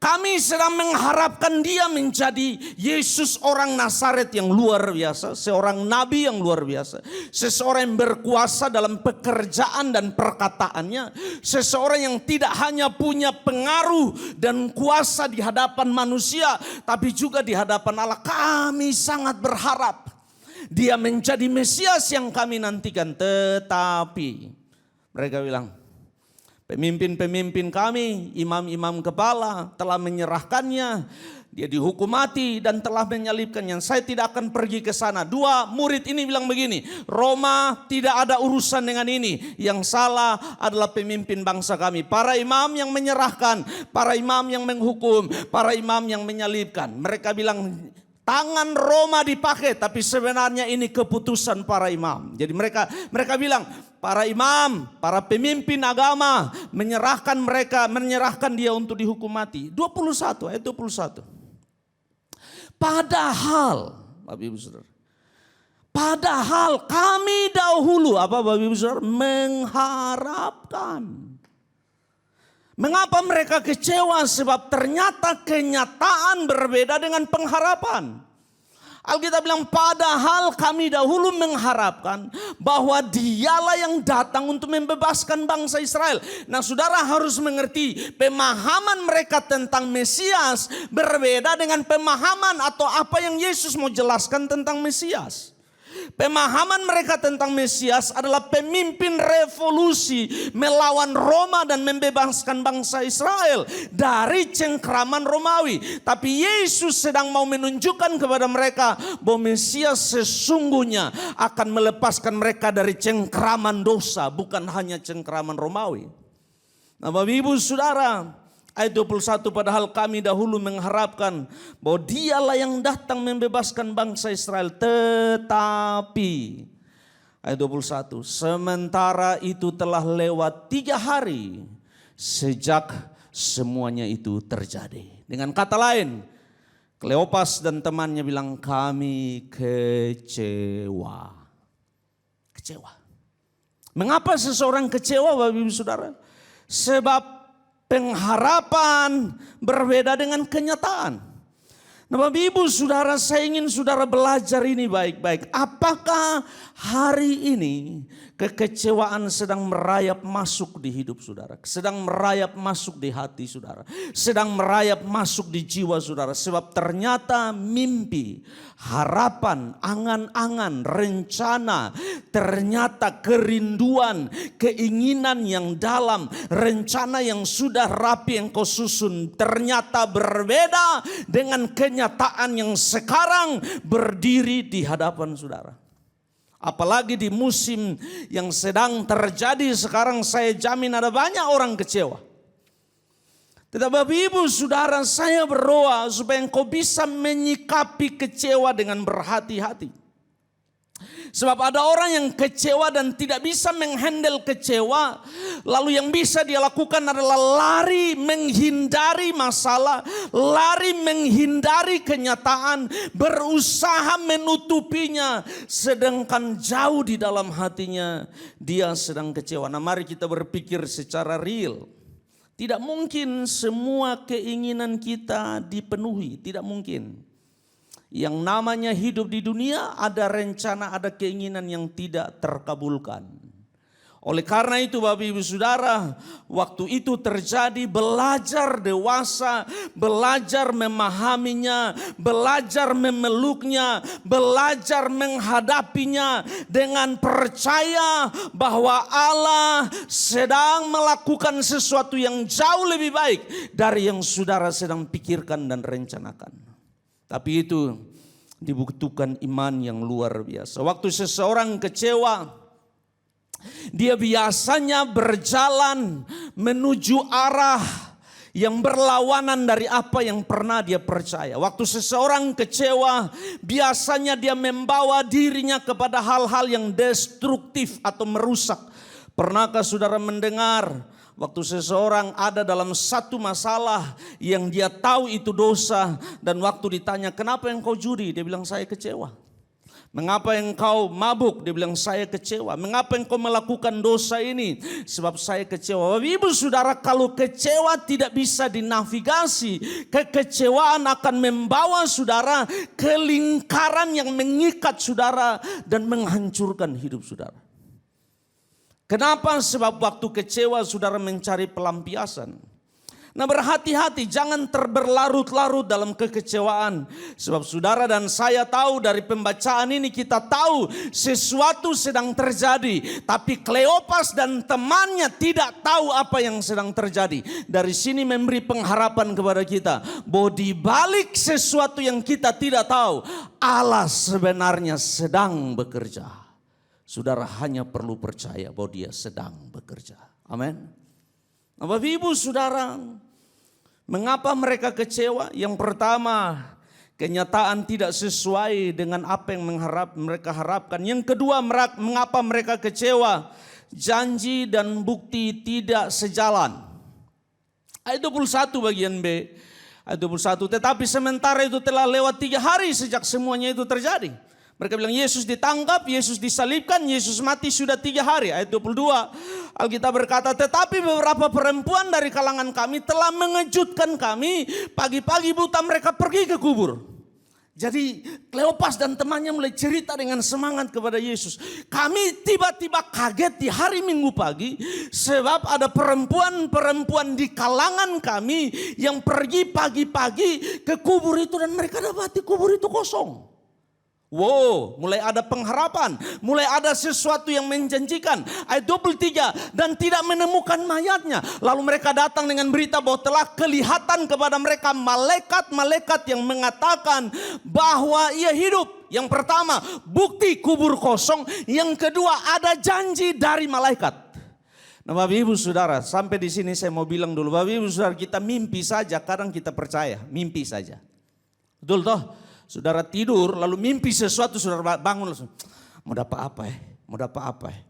kami sedang mengharapkan dia menjadi Yesus orang Nazaret yang luar biasa. Seorang nabi yang luar biasa. Seseorang yang berkuasa dalam pekerjaan dan perkataannya. Seseorang yang tidak hanya punya pengaruh dan kuasa di hadapan manusia, tapi juga di hadapan Allah. Kami sangat berharap dia menjadi Mesias yang kami nantikan. Tetapi mereka bilang, pemimpin-pemimpin kami, imam-imam kepala telah menyerahkannya. Dia dihukum mati dan telah menyalibkannya. Saya tidak akan pergi ke sana. Dua murid ini bilang begini, Roma tidak ada urusan dengan ini. Yang salah adalah pemimpin bangsa kami. Para imam yang menyerahkan, para imam yang menghukum, para imam yang menyalibkan. Mereka bilang, tangan Roma dipakai, tapi sebenarnya ini keputusan para imam. Jadi mereka bilang, para imam, para pemimpin agama menyerahkan dia untuk dihukum mati. 21, ayat 21. Padahal, Bapak Ibu Saudara, padahal kami dahulu, Bapak Ibu Saudara, mengharapkan. Mengapa mereka kecewa? Sebab ternyata kenyataan berbeda dengan pengharapan. Alkitab bilang, padahal kami dahulu mengharapkan bahwa dialah yang datang untuk membebaskan bangsa Israel. Nah, saudara harus mengerti, pemahaman mereka tentang Mesias berbeda dengan pemahaman atau apa yang Yesus mau jelaskan tentang Mesias. Pemahaman mereka tentang Mesias adalah pemimpin revolusi melawan Roma dan membebaskan bangsa Israel dari cengkraman Romawi. Tapi Yesus sedang mau menunjukkan kepada mereka bahwa Mesias sesungguhnya akan melepaskan mereka dari cengkraman dosa, bukan hanya cengkraman Romawi. Nah, Bapak Ibu Saudara, ayat 21, padahal kami dahulu mengharapkan bahwa dialah yang datang membebaskan bangsa Israel. Tetapi, ayat 21, sementara itu telah lewat 3 hari sejak semuanya itu terjadi. Dengan kata lain, Kleopas dan temannya bilang, kami kecewa. Kecewa. Mengapa seseorang kecewa, Bapak Ibu Saudara? Sebab pengharapan berbeda dengan kenyataan. Nah, Bapak Ibu Saudara, saya ingin saudara belajar ini baik-baik. Apakah hari ini kekecewaan sedang merayap masuk di hidup saudara? Sedang merayap masuk di hati saudara? Sedang merayap masuk di jiwa saudara? Sebab ternyata mimpi, harapan, angan-angan, rencana, ternyata kerinduan, keinginan yang dalam, rencana yang sudah rapi yang kau susun, ternyata berbeda dengan kenyataan yang sekarang berdiri di hadapan saudara. Apalagi di musim yang sedang terjadi sekarang, saya jamin ada banyak orang kecewa. Tetapi Bapak Ibu Saudara, saya berdoa supaya engkau bisa menyikapi kecewa dengan berhati-hati. Sebab ada orang yang kecewa dan tidak bisa menghandle kecewa. Lalu yang bisa dia lakukan adalah lari menghindari masalah. Lari menghindari kenyataan. Berusaha menutupinya. Sedangkan jauh di dalam hatinya dia sedang kecewa. Nah, mari kita berpikir secara real. Tidak mungkin semua keinginan kita dipenuhi. Tidak mungkin. Yang namanya hidup di dunia ada rencana, ada keinginan yang tidak terkabulkan. Oleh karena itu Bapak Ibu Saudara, waktu itu terjadi belajar dewasa, belajar memahaminya, belajar memeluknya, belajar menghadapinya dengan percaya bahwa Allah sedang melakukan sesuatu yang jauh lebih baik dari yang saudara sedang pikirkan dan rencanakan. Tapi itu dibutuhkan iman yang luar biasa. Waktu seseorang kecewa, dia biasanya berjalan menuju arah yang berlawanan dari apa yang pernah dia percaya. Waktu seseorang kecewa, biasanya dia membawa dirinya kepada hal-hal yang destruktif atau merusak. Pernahkah saudara mendengar waktu seseorang ada dalam satu masalah yang dia tahu itu dosa, dan waktu ditanya, kenapa engkau judi? Dia bilang, saya kecewa. Mengapa engkau mabuk? Dia bilang, saya kecewa. Mengapa engkau melakukan dosa ini? Sebab saya kecewa. Bapak Ibu Saudara, kalau kecewa tidak bisa dinavigasi, kekecewaan akan membawa saudara ke lingkaran yang mengikat saudara dan menghancurkan hidup saudara. Kenapa? Sebab waktu kecewa saudara mencari pelampiasan. Nah, berhati-hati, jangan berlarut-larut dalam kekecewaan. Sebab saudara dan saya tahu dari pembacaan ini, kita tahu sesuatu sedang terjadi. Tapi Kleopas dan temannya tidak tahu apa yang sedang terjadi. Dari sini memberi pengharapan kepada kita bahwa di balik sesuatu yang kita tidak tahu, Allah sebenarnya sedang bekerja. Saudara hanya perlu percaya bahwa dia sedang bekerja. Amin. Nah, Bapak Ibu Saudara, mengapa mereka kecewa? Yang pertama, kenyataan tidak sesuai dengan apa yang mereka harapkan. Yang kedua, mengapa mereka kecewa? Janji dan bukti tidak sejalan. Ayat 21 bagian B. Ayat 21, tetapi sementara itu telah lewat 3 hari sejak semuanya itu terjadi. Mereka bilang Yesus ditangkap, Yesus disalibkan, Yesus mati sudah 3 hari. Ayat 22 Alkitab berkata, tetapi beberapa perempuan dari kalangan kami telah mengejutkan kami. Pagi-pagi buta mereka pergi ke kubur. Jadi Kleopas dan temannya mulai cerita dengan semangat kepada Yesus. Kami tiba-tiba kaget di hari Minggu pagi. Sebab ada perempuan-perempuan di kalangan kami yang pergi pagi-pagi ke kubur itu. Dan mereka dapati kubur itu kosong. Wow, mulai ada pengharapan, mulai ada sesuatu yang menjanjikan. Ayat 23, dan tidak menemukan mayatnya. Lalu mereka datang dengan berita bahwa telah kelihatan kepada mereka malaikat-malaikat yang mengatakan bahwa ia hidup. Yang pertama, bukti kubur kosong. Yang kedua, ada janji dari malaikat. Nah, Bapak Ibu Saudara, sampai di sini saya mau bilang dulu, Bapak Ibu Saudara, kita mimpi saja, kadang kita percaya, mimpi saja. Betul toh? Saudara tidur lalu mimpi sesuatu, saudara bangun langsung, mau dapat apa ya? Mau dapat apa ya?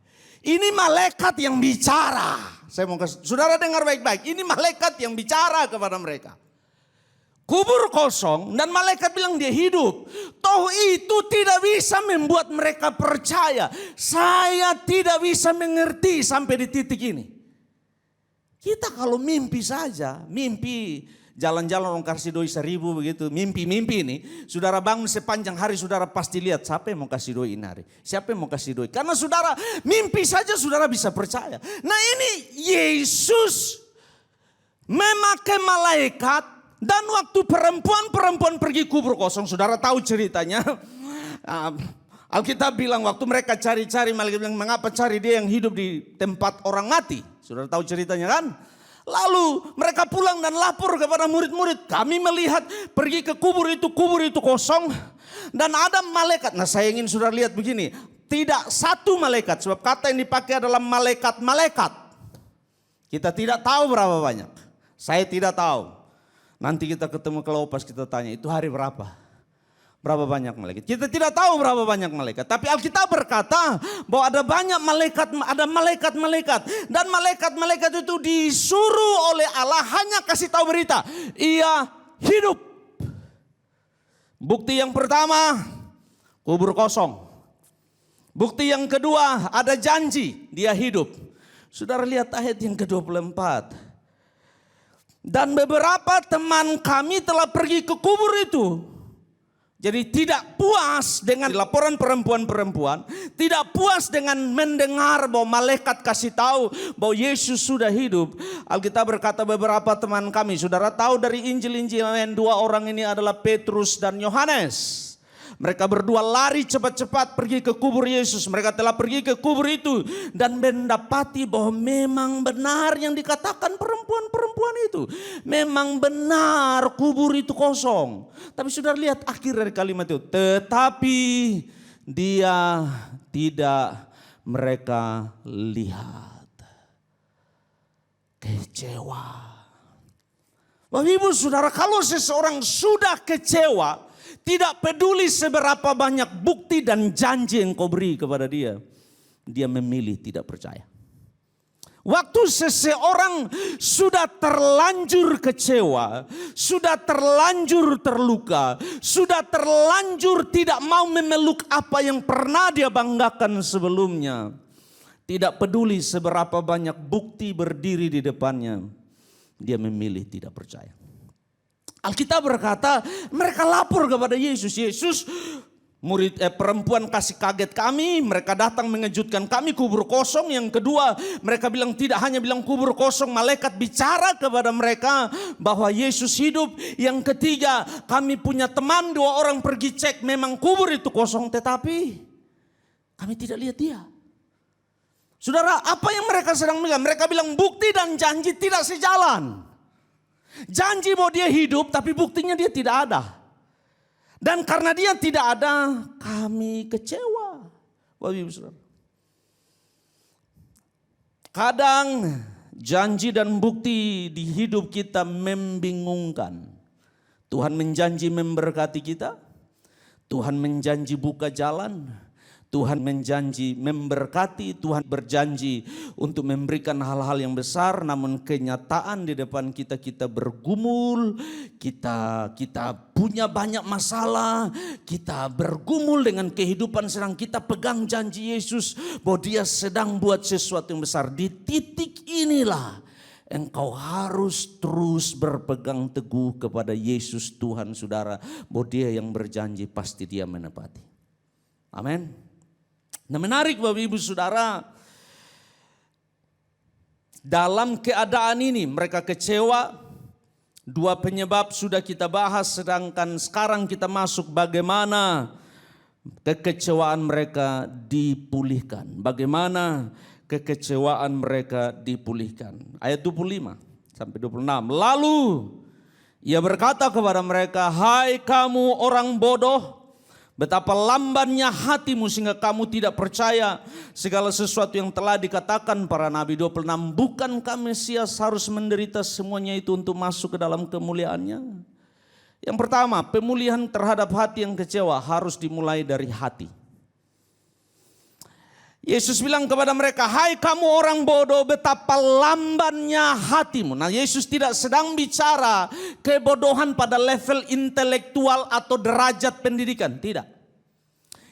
Ini malaikat yang bicara. Saya mau kasih, saudara dengar baik-baik, ini malaikat yang bicara kepada mereka. Kubur kosong dan malaikat bilang dia hidup. Toh itu tidak bisa membuat mereka percaya. Saya tidak bisa mengerti sampai di titik ini. Kita kalau mimpi saja, mimpi jalan-jalan orang kasih doi 1000 begitu, mimpi-mimpi ini. Saudara bangun sepanjang hari, saudara pasti lihat siapa yang mau kasih doi ini hari. Siapa yang mau kasih doi. Karena saudara mimpi saja saudara bisa percaya. Nah, ini Yesus memakai malaikat. Dan waktu perempuan pergi kubur kosong, saudara tahu ceritanya. Alkitab bilang waktu mereka cari-cari, malaikat bilang mengapa cari dia yang hidup di tempat orang mati. Saudara tahu ceritanya kan? Lalu mereka pulang dan lapor kepada murid-murid. Kami melihat pergi ke kubur itu kosong. Dan ada malaikat. Nah, saya ingin saudara lihat begini. Tidak satu malaikat. Sebab kata yang dipakai adalah malaikat-malaikat. Kita tidak tahu berapa banyak. Saya tidak tahu. Nanti kita ketemu Kleopas, kita tanya itu hari berapa. berapa banyak malaikat. Kita tidak tahu berapa banyak malaikat. Tapi Alkitab berkata bahwa ada banyak malaikat, ada malaikat-malaikat. Dan malaikat-malaikat itu disuruh oleh Allah hanya kasih tahu berita. Ia hidup. Bukti yang pertama, kubur kosong. Bukti yang kedua, ada janji, dia hidup. Saudara lihat ayat yang ke-24. Dan beberapa teman kami telah pergi ke kubur itu. Jadi tidak puas dengan laporan perempuan-perempuan, tidak puas dengan mendengar bahwa malaikat kasih tahu bahwa Yesus sudah hidup. Alkitab berkata beberapa teman kami, saudara tahu dari Injil-Injil lain, dua orang ini adalah Petrus dan Yohanes. Mereka berdua lari cepat-cepat pergi ke kubur Yesus. Mereka telah pergi ke kubur itu dan mendapati bahwa memang benar yang dikatakan perempuan-perempuan itu. Memang benar kubur itu kosong. Tapi sudah lihat akhir dari kalimat itu. Tetapi dia tidak mereka lihat. Kecewa. Bapak Ibu Saudara, kalau seseorang sudah kecewa, tidak peduli seberapa banyak bukti dan janji yang kau beri kepada dia, dia memilih tidak percaya. Waktu seseorang sudah terlanjur kecewa, sudah terlanjur terluka, sudah terlanjur tidak mau memeluk apa yang pernah dia banggakan sebelumnya, tidak peduli seberapa banyak bukti berdiri di depannya, dia memilih tidak percaya. Alkitab berkata mereka lapor kepada Yesus. Yesus, perempuan kasih kaget kami, mereka datang mengejutkan kami, kubur kosong. Yang kedua, mereka bilang tidak hanya bilang kubur kosong, malaikat bicara kepada mereka bahwa Yesus hidup. Yang ketiga, kami punya teman, dua orang pergi cek, memang kubur itu kosong, tetapi kami tidak lihat dia. Saudara, apa yang mereka sedang bilang? Mereka bilang bukti dan janji tidak sejalan. Janji bahwa dia hidup, tapi buktinya dia tidak ada. Dan karena dia tidak ada, kami kecewa. Bapak Ibu Saudara. Kadang janji dan bukti di hidup kita membingungkan. Tuhan menjanji memberkati kita. Tuhan menjanji buka jalan. Tuhan menjanji memberkati, Tuhan berjanji untuk memberikan hal-hal yang besar, namun kenyataan di depan kita, kita bergumul, kita punya banyak masalah, kita bergumul dengan kehidupan, sedang kita pegang janji Yesus bahwa dia sedang buat sesuatu yang besar. Di titik inilah engkau harus terus berpegang teguh kepada Yesus Tuhan saudara, bahwa dia yang berjanji pasti dia menepati. Amin. Nah, menarik Bapak Ibu Saudara, dalam keadaan ini mereka kecewa. Dua penyebab sudah kita bahas, sedangkan sekarang kita masuk bagaimana kekecewaan mereka dipulihkan. Bagaimana kekecewaan mereka dipulihkan. Ayat 25 sampai 26. Lalu ia berkata kepada mereka, hai kamu orang bodoh, betapa lambannya hatimu sehingga kamu tidak percaya segala sesuatu yang telah dikatakan para nabi. 26. Bukankah Mesias harus menderita semuanya itu untuk masuk ke dalam kemuliaannya? Yang pertama, pemulihan terhadap hati yang kecewa harus dimulai dari hati. Yesus bilang kepada mereka, hai kamu orang bodoh, betapa lambannya hatimu. Nah, Yesus tidak sedang bicara kebodohan pada level intelektual atau derajat pendidikan, tidak.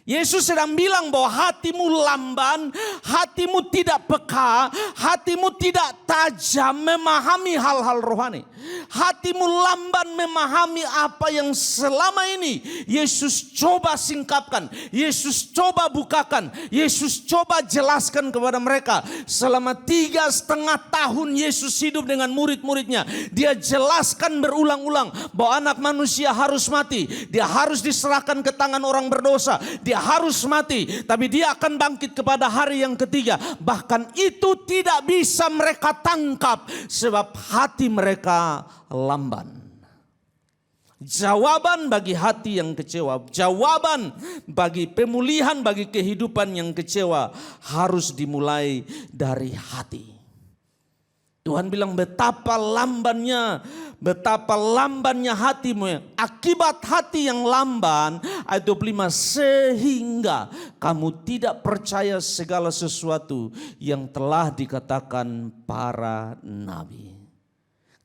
Yesus sedang bilang bahwa hatimu lamban, hatimu tidak peka, hatimu tidak tajam memahami hal-hal rohani. Hatimu lamban memahami apa yang selama ini Yesus coba singkapkan, Yesus coba bukakan, Yesus coba jelaskan kepada mereka. Selama 3,5 tahun Yesus hidup dengan murid-muridnya, dia jelaskan berulang-ulang bahwa anak manusia harus mati, dia harus diserahkan ke tangan orang berdosa, dia harus mati, tapi dia akan bangkit kepada hari yang ketiga. Bahkan itu tidak bisa mereka tangkap sebab hati mereka lamban. Jawaban bagi hati yang kecewa, jawaban bagi pemulihan, bagi kehidupan yang kecewa harus dimulai dari hati. Tuhan bilang betapa lambannya hatimu. Akibat hati yang lamban, ayat 25, sehingga kamu tidak percaya segala sesuatu yang telah dikatakan para nabi.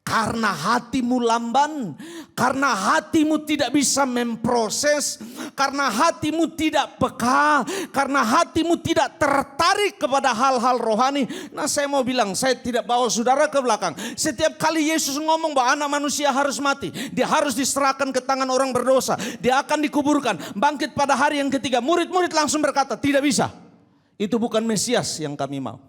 Karena hatimu lamban, karena hatimu tidak bisa memproses, karena hatimu tidak peka, karena hatimu tidak tertarik kepada hal-hal rohani. Nah, saya mau bilang, saya tidak bawa saudara ke belakang. Setiap kali Yesus ngomong bahwa anak manusia harus mati, dia harus diserahkan ke tangan orang berdosa, dia akan dikuburkan, bangkit pada hari yang ketiga. Murid-murid langsung berkata, tidak bisa. Itu bukan Mesias yang kami mau.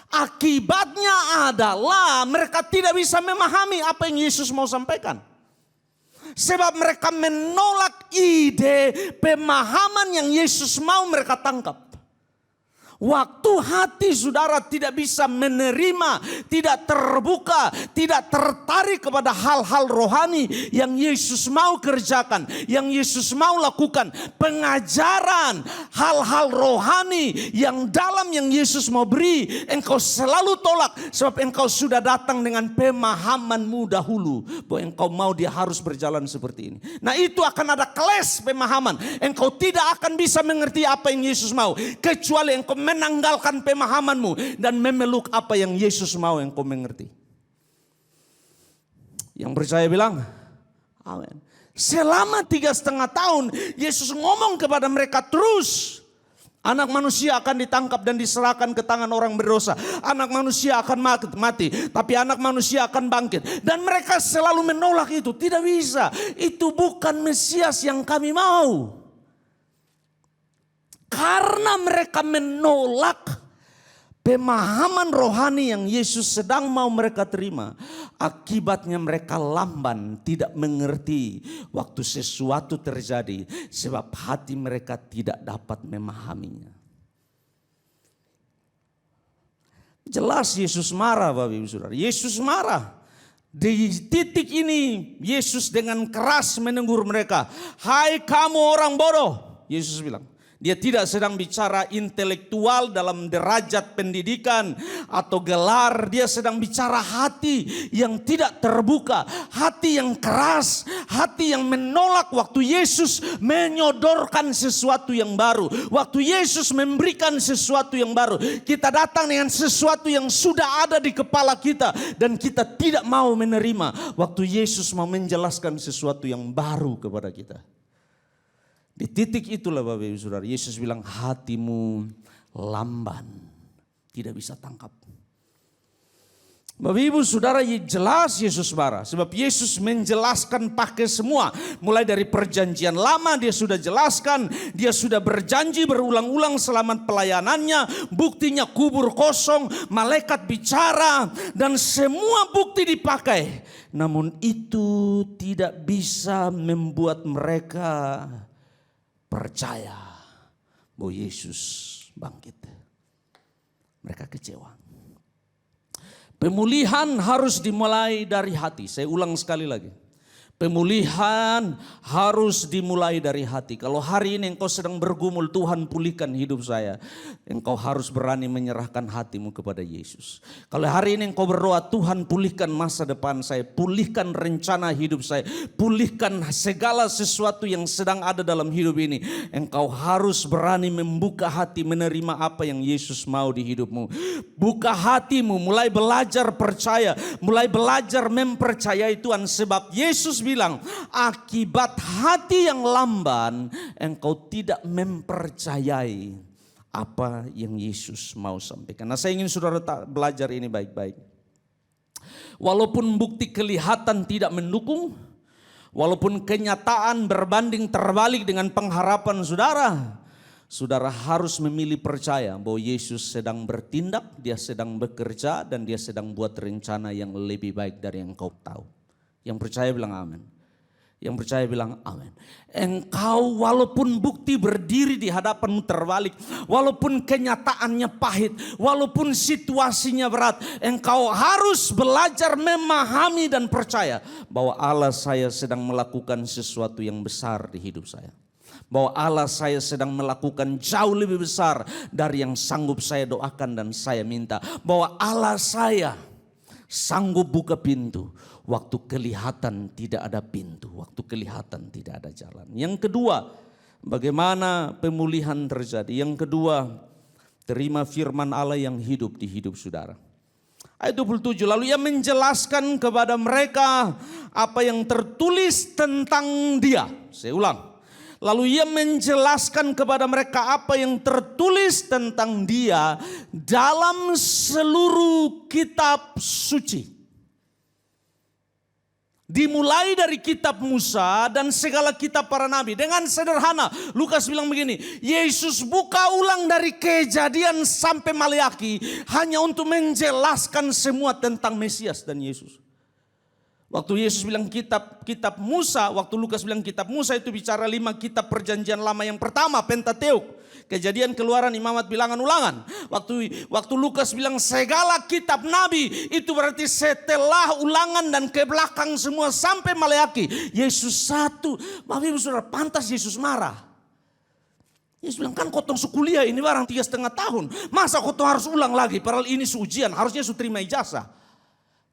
Akibatnya adalah mereka tidak bisa memahami apa yang Yesus mau sampaikan. Sebab mereka menolak ide pemahaman yang Yesus mau mereka tangkap. Waktu hati saudara tidak bisa menerima, tidak terbuka, tidak tertarik kepada hal-hal rohani yang Yesus mau kerjakan, yang Yesus mau lakukan. Pengajaran hal-hal rohani yang dalam yang Yesus mau beri, engkau selalu tolak. Sebab engkau sudah datang dengan pemahamanmu dahulu, bahwa engkau mau dia harus berjalan seperti ini. Nah, itu akan ada clash pemahaman. Engkau tidak akan bisa mengerti apa yang Yesus mau, kecuali engkau menanggalkan pemahamanmu dan memeluk apa yang Yesus mau engkau mengerti. Yang percaya bilang, amin. Selama 3,5 tahun Yesus ngomong kepada mereka terus. Anak manusia akan ditangkap dan diserahkan ke tangan orang berdosa. Anak manusia akan mati, tapi anak manusia akan bangkit. Dan mereka selalu menolak itu. Tidak bisa, itu bukan Mesias yang kami mau. Karena mereka menolak pemahaman rohani yang Yesus sedang mau mereka terima. Akibatnya mereka lamban, tidak mengerti waktu sesuatu terjadi. Sebab hati mereka tidak dapat memahaminya. Jelas Yesus marah, Bapak Ibu Saudara. Yesus marah. Di titik ini Yesus dengan keras menegur mereka. Hai kamu orang bodoh, Yesus bilang. Dia tidak sedang bicara intelektual dalam derajat pendidikan atau gelar. Dia sedang bicara hati yang tidak terbuka. Hati yang keras. Hati yang menolak waktu Yesus menyodorkan sesuatu yang baru. Waktu Yesus memberikan sesuatu yang baru. Kita datang dengan sesuatu yang sudah ada di kepala kita. Dan kita tidak mau menerima waktu Yesus mau menjelaskan sesuatu yang baru kepada kita. Di titik itulah Bapak Ibu Saudara, Yesus bilang hatimu lamban, tidak bisa tangkap. Bapak Ibu Saudara, jelas Yesus marah. Sebab Yesus menjelaskan pakai semua. Mulai dari perjanjian lama dia sudah jelaskan. Dia sudah berjanji berulang-ulang selama pelayanannya. Buktinya kubur kosong, malaikat bicara. Dan semua bukti dipakai. Namun itu tidak bisa membuat mereka percaya bahwa Yesus bangkit. Mereka kecewa. Pemulihan harus dimulai dari hati. Saya ulang sekali lagi. Pemulihan harus dimulai dari hati. Kalau hari ini engkau sedang bergumul, Tuhan pulihkan hidup saya, engkau harus berani menyerahkan hatimu kepada Yesus. Kalau hari ini engkau berdoa, Tuhan pulihkan masa depan saya, pulihkan rencana hidup saya, pulihkan segala sesuatu yang sedang ada dalam hidup ini. Engkau harus berani membuka hati menerima apa yang Yesus mau di hidupmu. Buka hatimu, mulai belajar percaya, mulai belajar mempercayai Tuhan. Sebab Yesus bilang, akibat hati yang lamban, engkau tidak mempercayai apa yang Yesus mau sampaikan. Nah, saya ingin saudara belajar ini baik-baik. Walaupun bukti kelihatan tidak mendukung, walaupun kenyataan berbanding terbalik dengan pengharapan saudara, saudara harus memilih percaya bahwa Yesus sedang bertindak, dia sedang bekerja, dan dia sedang buat rencana yang lebih baik dari yang kau tahu. Yang percaya bilang amin. Yang percaya bilang amin. Engkau walaupun bukti berdiri di hadapanmu terbalik, walaupun kenyataannya pahit, walaupun situasinya berat, engkau harus belajar memahami dan percaya bahwa Allah saya sedang melakukan sesuatu yang besar di hidup saya. Bahwa Allah saya sedang melakukan jauh lebih besar dari yang sanggup saya doakan dan saya minta. Bahwa Allah saya Sanggup buka pintu waktu kelihatan tidak ada pintu, waktu kelihatan tidak ada jalan. Yang kedua, bagaimana pemulihan terjadi? Yang kedua, terima firman Allah yang hidup di hidup saudara. Ayat 27, lalu ia menjelaskan kepada mereka apa yang tertulis tentang dia. Saya ulang. Lalu ia menjelaskan kepada mereka apa yang tertulis tentang dia dalam seluruh kitab suci. Dimulai dari kitab Musa dan segala kitab para nabi. Dengan sederhana, Lukas bilang begini, Yesus buka ulang dari Kejadian sampai Maleaki hanya untuk menjelaskan semua tentang Mesias dan Yesus. Waktu Yesus bilang kitab Musa, waktu Lukas bilang kitab Musa itu bicara 5 kitab perjanjian lama yang pertama, Pentateuk. Kejadian, Keluaran, Imamat, Bilangan, Ulangan. Waktu Lukas bilang segala kitab nabi, itu berarti setelah Ulangan dan ke belakang semua sampai Maleaki. Yesus satu. Bapak Ibu Saudara, pantas Yesus marah. Yesus bilang, kan kotong sekuliah ini barang 3,5 tahun. Masa kotong harus ulang lagi? Padahal ini ujian, harusnya su terima ijazah.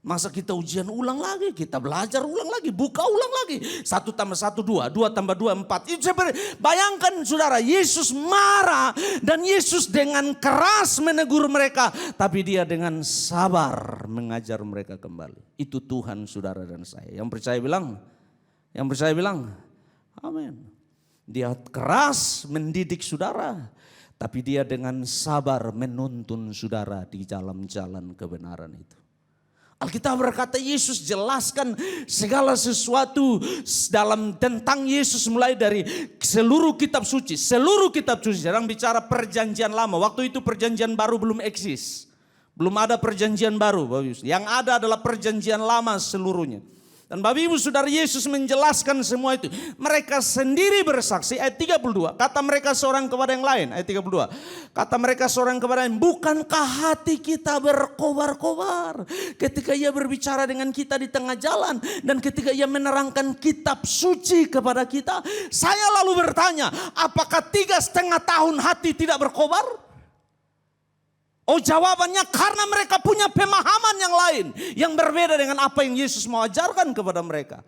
Masa kita ujian ulang lagi, kita belajar ulang lagi, buka ulang lagi. 1 tambah 1, 2, 2 tambah 2, 4. Itu bayangkan saudara, Yesus marah dan Yesus dengan keras menegur mereka. Tapi dia dengan sabar mengajar mereka kembali. Itu Tuhan saudara dan saya. Yang percaya bilang, amin. Dia keras mendidik saudara. Tapi dia dengan sabar menuntun saudara di dalam jalan kebenaran itu. Alkitab berkata Yesus jelaskan segala sesuatu tentang Yesus mulai dari seluruh kitab suci. Seluruh kitab suci, jarang bicara perjanjian lama. Waktu itu perjanjian baru belum eksis. Belum ada perjanjian baru. Yang ada adalah perjanjian lama seluruhnya. Dan Bapak Ibu Saudara, Yesus menjelaskan semua itu. Mereka sendiri bersaksi, ayat 32. Kata mereka seorang kepada yang lain, ayat 32. Kata mereka seorang kepada yang lain, bukankah hati kita berkobar-kobar ketika ia berbicara dengan kita di tengah jalan. Dan ketika ia menerangkan kitab suci kepada kita. Saya lalu bertanya, apakah 3,5 tahun hati tidak berkobar? Oh, jawabannya karena mereka punya pemahaman yang lain. Yang berbeda dengan apa yang Yesus mau ajarkan kepada mereka.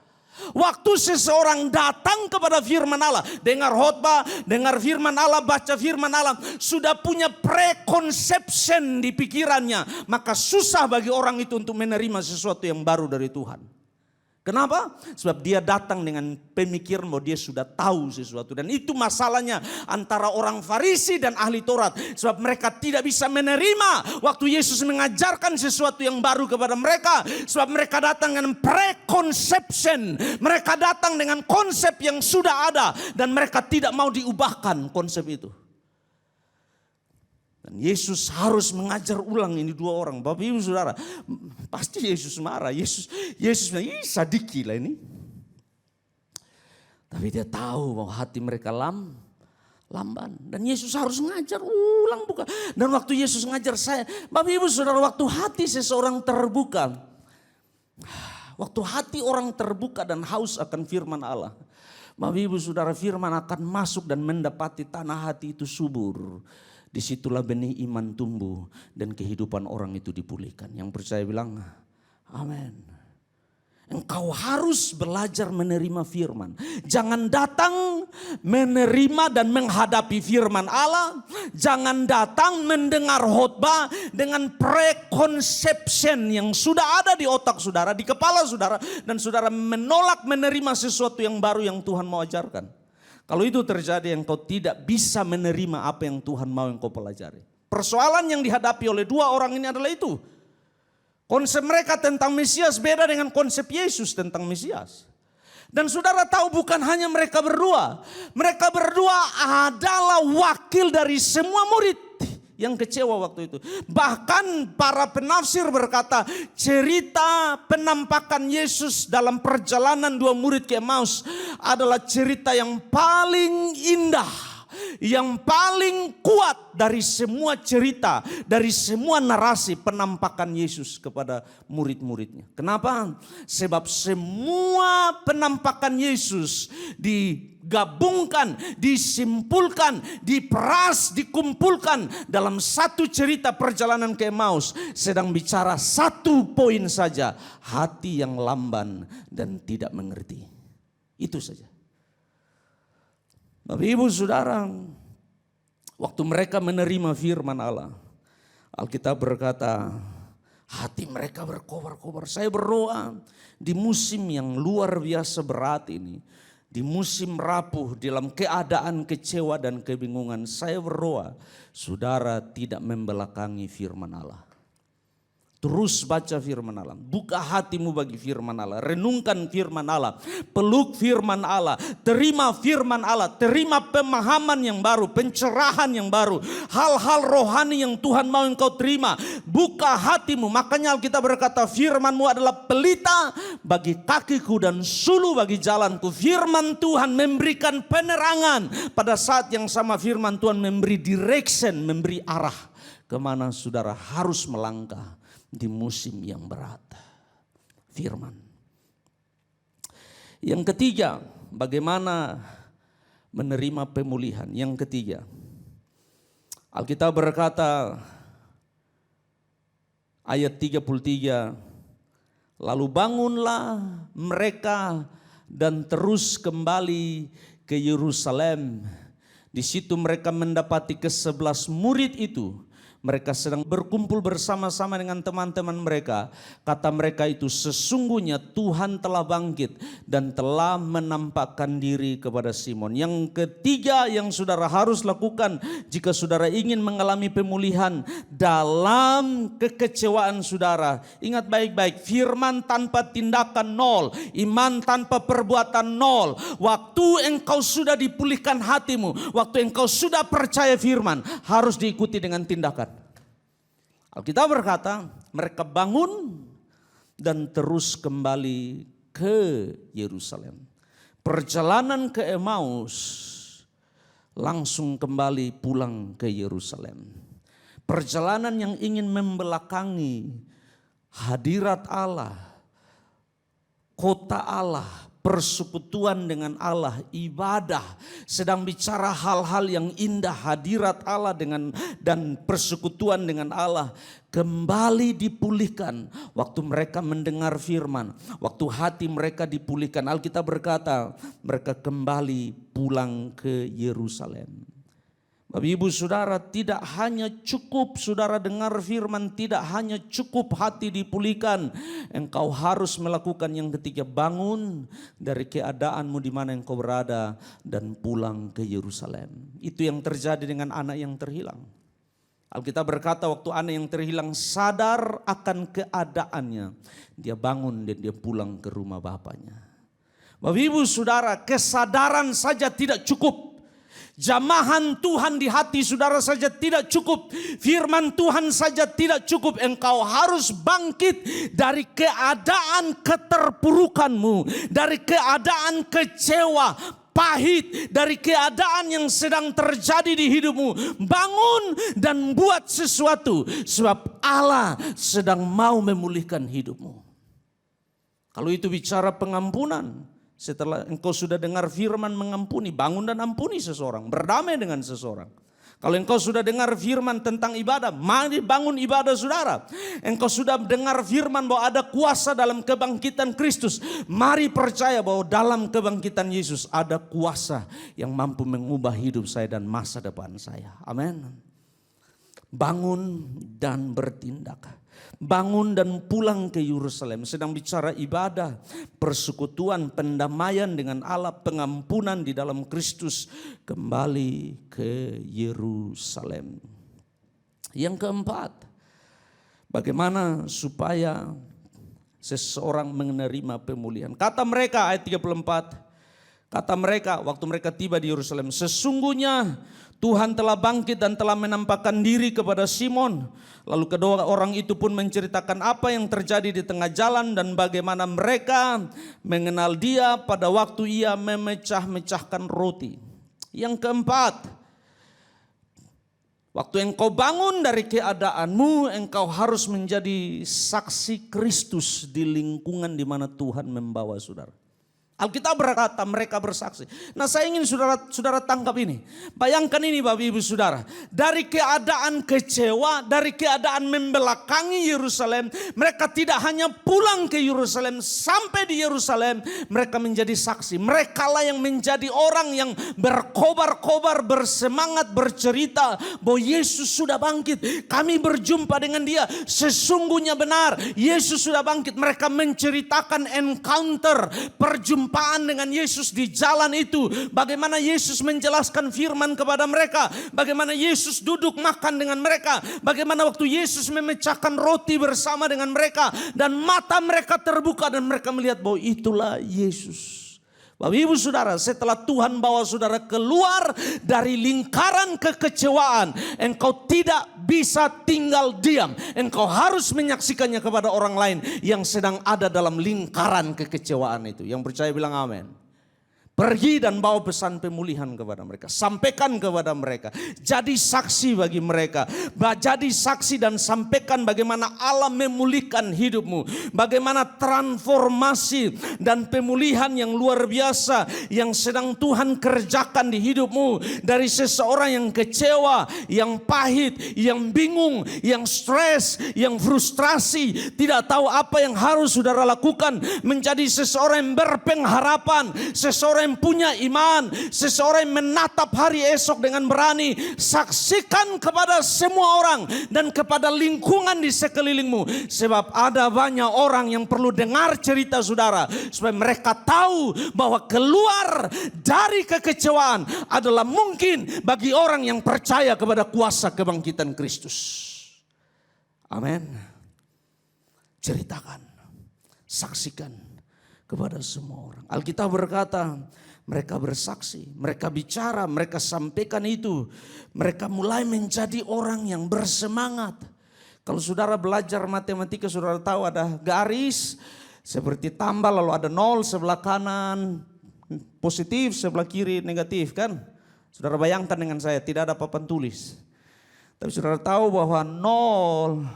Waktu seseorang datang kepada firman Allah. Dengar khotbah, dengar firman Allah, baca firman Allah. Sudah punya preconception di pikirannya. Maka susah bagi orang itu untuk menerima sesuatu yang baru dari Tuhan. Kenapa? Sebab dia datang dengan pemikiran bahwa dia sudah tahu sesuatu. Dan itu masalahnya antara orang Farisi dan ahli Taurat. Sebab mereka tidak bisa menerima waktu Yesus mengajarkan sesuatu yang baru kepada mereka. Sebab mereka datang dengan preconception. Mereka datang dengan konsep yang sudah ada. Dan mereka tidak mau diubahkan konsep itu. Dan Yesus harus mengajar ulang ini 2 orang. Bapak Ibu Saudara, pasti Yesus marah. Yesus bilang, ih sadiki lah ini. Tapi dia tahu bahwa hati mereka lamban. Dan Yesus harus mengajar ulang bukan. Dan waktu Yesus mengajar saya, Bapak Ibu Saudara, waktu hati seseorang terbuka. Waktu hati orang terbuka dan haus akan firman Allah. Bapak Ibu Saudara, firman akan masuk dan mendapati tanah hati itu subur. Disitulah benih iman tumbuh dan kehidupan orang itu dipulihkan. Yang percaya bilang, amin. Engkau harus belajar menerima firman. Jangan datang menerima dan menghadapi firman Allah. Jangan datang mendengar khotbah dengan preconception yang sudah ada di otak saudara, di kepala saudara. Dan saudara menolak menerima sesuatu yang baru yang Tuhan mau ajarkan. Kalau itu terjadi, engkau tidak bisa menerima apa yang Tuhan mau engkau pelajari. Persoalan yang dihadapi oleh 2 orang ini adalah itu. Konsep mereka tentang Mesias beda dengan konsep Yesus tentang Mesias. Dan saudara tahu bukan hanya mereka berdua. Mereka berdua adalah wakil dari semua murid yang kecewa waktu itu. Bahkan para penafsir berkata cerita penampakan Yesus dalam perjalanan 2 murid ke Emmaus adalah cerita yang paling indah, yang paling kuat dari semua cerita, dari semua narasi penampakan Yesus kepada murid-muridnya. Kenapa? Sebab semua penampakan Yesus digabungkan, disimpulkan, diperas, dikumpulkan dalam satu cerita perjalanan ke Emmaus. Sedang bicara satu poin saja, hati yang lamban dan tidak mengerti. Itu saja. Bapak Ibu Saudara, waktu mereka menerima firman Allah, Alkitab berkata, hati mereka berkobar-kobar. Saya berdoa di musim yang luar biasa berat ini, di musim rapuh, dalam keadaan kecewa dan kebingungan, saya berdoa, saudara tidak membelakangi firman Allah. Terus baca firman Allah, buka hatimu bagi firman Allah, renungkan firman Allah, peluk firman Allah, terima firman Allah, terima pemahaman yang baru, pencerahan yang baru, hal-hal rohani yang Tuhan mau engkau terima. Buka hatimu, makanya Alkitab berkata firman-Mu adalah pelita bagi kakiku dan sulu bagi jalanku. Firman Tuhan memberikan penerangan, pada saat yang sama firman Tuhan memberi direction, memberi arah kemana saudara harus melangkah di musim yang berat. Firman. Yang ketiga, bagaimana menerima pemulihan. Yang ketiga, Alkitab berkata ayat 33, lalu bangunlah mereka dan terus kembali ke Yerusalem. Di situ mereka mendapati ke-11 murid itu. Mereka sedang berkumpul bersama-sama dengan teman-teman mereka. Kata mereka itu, sesungguhnya Tuhan telah bangkit dan telah menampakkan diri kepada Simon. Yang ketiga yang saudara harus lakukan jika saudara ingin mengalami pemulihan dalam kekecewaan saudara. Ingat baik-baik, firman tanpa tindakan nol, iman tanpa perbuatan nol. Waktu engkau sudah dipulihkan hatimu, waktu engkau sudah percaya firman, harus diikuti dengan tindakan. Alkitab berkata, mereka bangun dan terus kembali ke Yerusalem. Perjalanan ke Emmaus langsung kembali pulang ke Yerusalem. Perjalanan yang ingin membelakangi hadirat Allah, kota Allah, persekutuan dengan Allah, ibadah, sedang bicara hal-hal yang indah, hadirat Allah dan persekutuan dengan Allah kembali dipulihkan waktu mereka mendengar firman, waktu hati mereka dipulihkan. Alkitab berkata mereka kembali pulang ke Yerusalem. Bapak Ibu Saudara, tidak hanya cukup saudara dengar firman, tidak hanya cukup hati dipulihkan. Engkau harus melakukan yang ketiga, bangun dari keadaanmu di mana engkau berada dan pulang ke Yerusalem. Itu yang terjadi dengan anak yang terhilang. Alkitab berkata waktu anak yang terhilang sadar akan keadaannya, dia bangun dan dia pulang ke rumah bapaknya. Bapak Ibu Saudara, kesadaran saja tidak cukup. Jamahan Tuhan di hati saudara saja tidak cukup. Firman Tuhan saja tidak cukup. Engkau harus bangkit dari keadaan keterpurukanmu, dari keadaan kecewa, pahit, dari keadaan yang sedang terjadi di hidupmu. Bangun dan buat sesuatu, sebab Allah sedang mau memulihkan hidupmu. Kalau itu bicara pengampunan, setelah engkau sudah dengar firman mengampuni, bangun dan ampuni seseorang, berdamai dengan seseorang. Kalau engkau sudah dengar firman tentang ibadah, mari bangun ibadah saudara. Engkau sudah dengar firman bahwa ada kuasa dalam kebangkitan Kristus, mari percaya bahwa dalam kebangkitan Yesus ada kuasa yang mampu mengubah hidup saya dan masa depan saya. Amin. Bangun dan bertindak. Bangun dan pulang ke Yerusalem. Sedang bicara ibadah, persekutuan, pendamaian dengan Allah, pengampunan di dalam Kristus. Kembali ke Yerusalem. Yang keempat, bagaimana supaya seseorang menerima pemulihan. Kata mereka ayat 34, kata mereka waktu mereka tiba di Yerusalem, sesungguhnya Tuhan telah bangkit dan telah menampakkan diri kepada Simon. Lalu kedua orang itu pun menceritakan apa yang terjadi di tengah jalan dan bagaimana mereka mengenal dia pada waktu ia memecah-mecahkan roti. Yang keempat, Waktu engkau bangun dari keadaanmu, engkau harus menjadi saksi Kristus di lingkungan di mana Tuhan membawa saudara. Alkitab berkata mereka bersaksi. Nah, saya ingin saudara tangkap ini. Bayangkan ini Bapak Ibu Saudara. Dari keadaan kecewa, dari keadaan membelakangi Yerusalem, mereka tidak hanya pulang ke Yerusalem, sampai di Yerusalem mereka menjadi saksi. Mereka lah yang menjadi orang yang berkobar-kobar, bersemangat, bercerita bahwa Yesus sudah bangkit. Kami berjumpa dengan dia, sesungguhnya benar Yesus sudah bangkit. Mereka menceritakan encounter, perjumpaan dengan Yesus di jalan itu. Bagaimana Yesus menjelaskan firman kepada mereka. Bagaimana Yesus duduk makan dengan mereka. Bagaimana waktu Yesus memecahkan roti bersama dengan mereka. Dan mata mereka terbuka dan mereka melihat bahwa itulah Yesus. Bapak Ibu Saudara, setelah Tuhan bawa saudara keluar dari lingkaran kekecewaan, engkau tidak bisa tinggal diam. Engkau harus menyaksikannya kepada orang lain yang sedang ada dalam lingkaran kekecewaan itu. Yang percaya bilang amin. Pergi dan bawa pesan pemulihan kepada mereka. Sampaikan kepada mereka. Jadi saksi bagi mereka. Jadi saksi dan sampaikan bagaimana Allah memulihkan hidupmu. Bagaimana transformasi dan pemulihan yang luar biasa yang sedang Tuhan kerjakan di hidupmu. Dari seseorang yang kecewa, yang pahit, yang bingung, yang stres, yang frustrasi. Tidak tahu apa yang harus saudara lakukan. Menjadi seseorang yang berpengharapan. Seseorang yang punya iman, seseorang yang menatap hari esok dengan berani. Saksikan kepada semua orang dan kepada lingkungan di sekelilingmu. Sebab ada banyak orang yang perlu dengar cerita saudara, supaya mereka tahu bahwa keluar dari kekecewaan adalah mungkin bagi orang yang percaya kepada kuasa kebangkitan Kristus. Amin. Ceritakan, saksikan kepada semua orang. Alkitab berkata mereka bersaksi, mereka bicara, mereka sampaikan itu. Mereka mulai menjadi orang yang bersemangat. Kalau saudara belajar matematika, saudara tahu ada garis seperti tambah, lalu ada nol sebelah kanan positif, sebelah kiri negatif kan. Saudara bayangkan dengan saya, tidak ada papan tulis. Tapi saudara tahu bahwa nol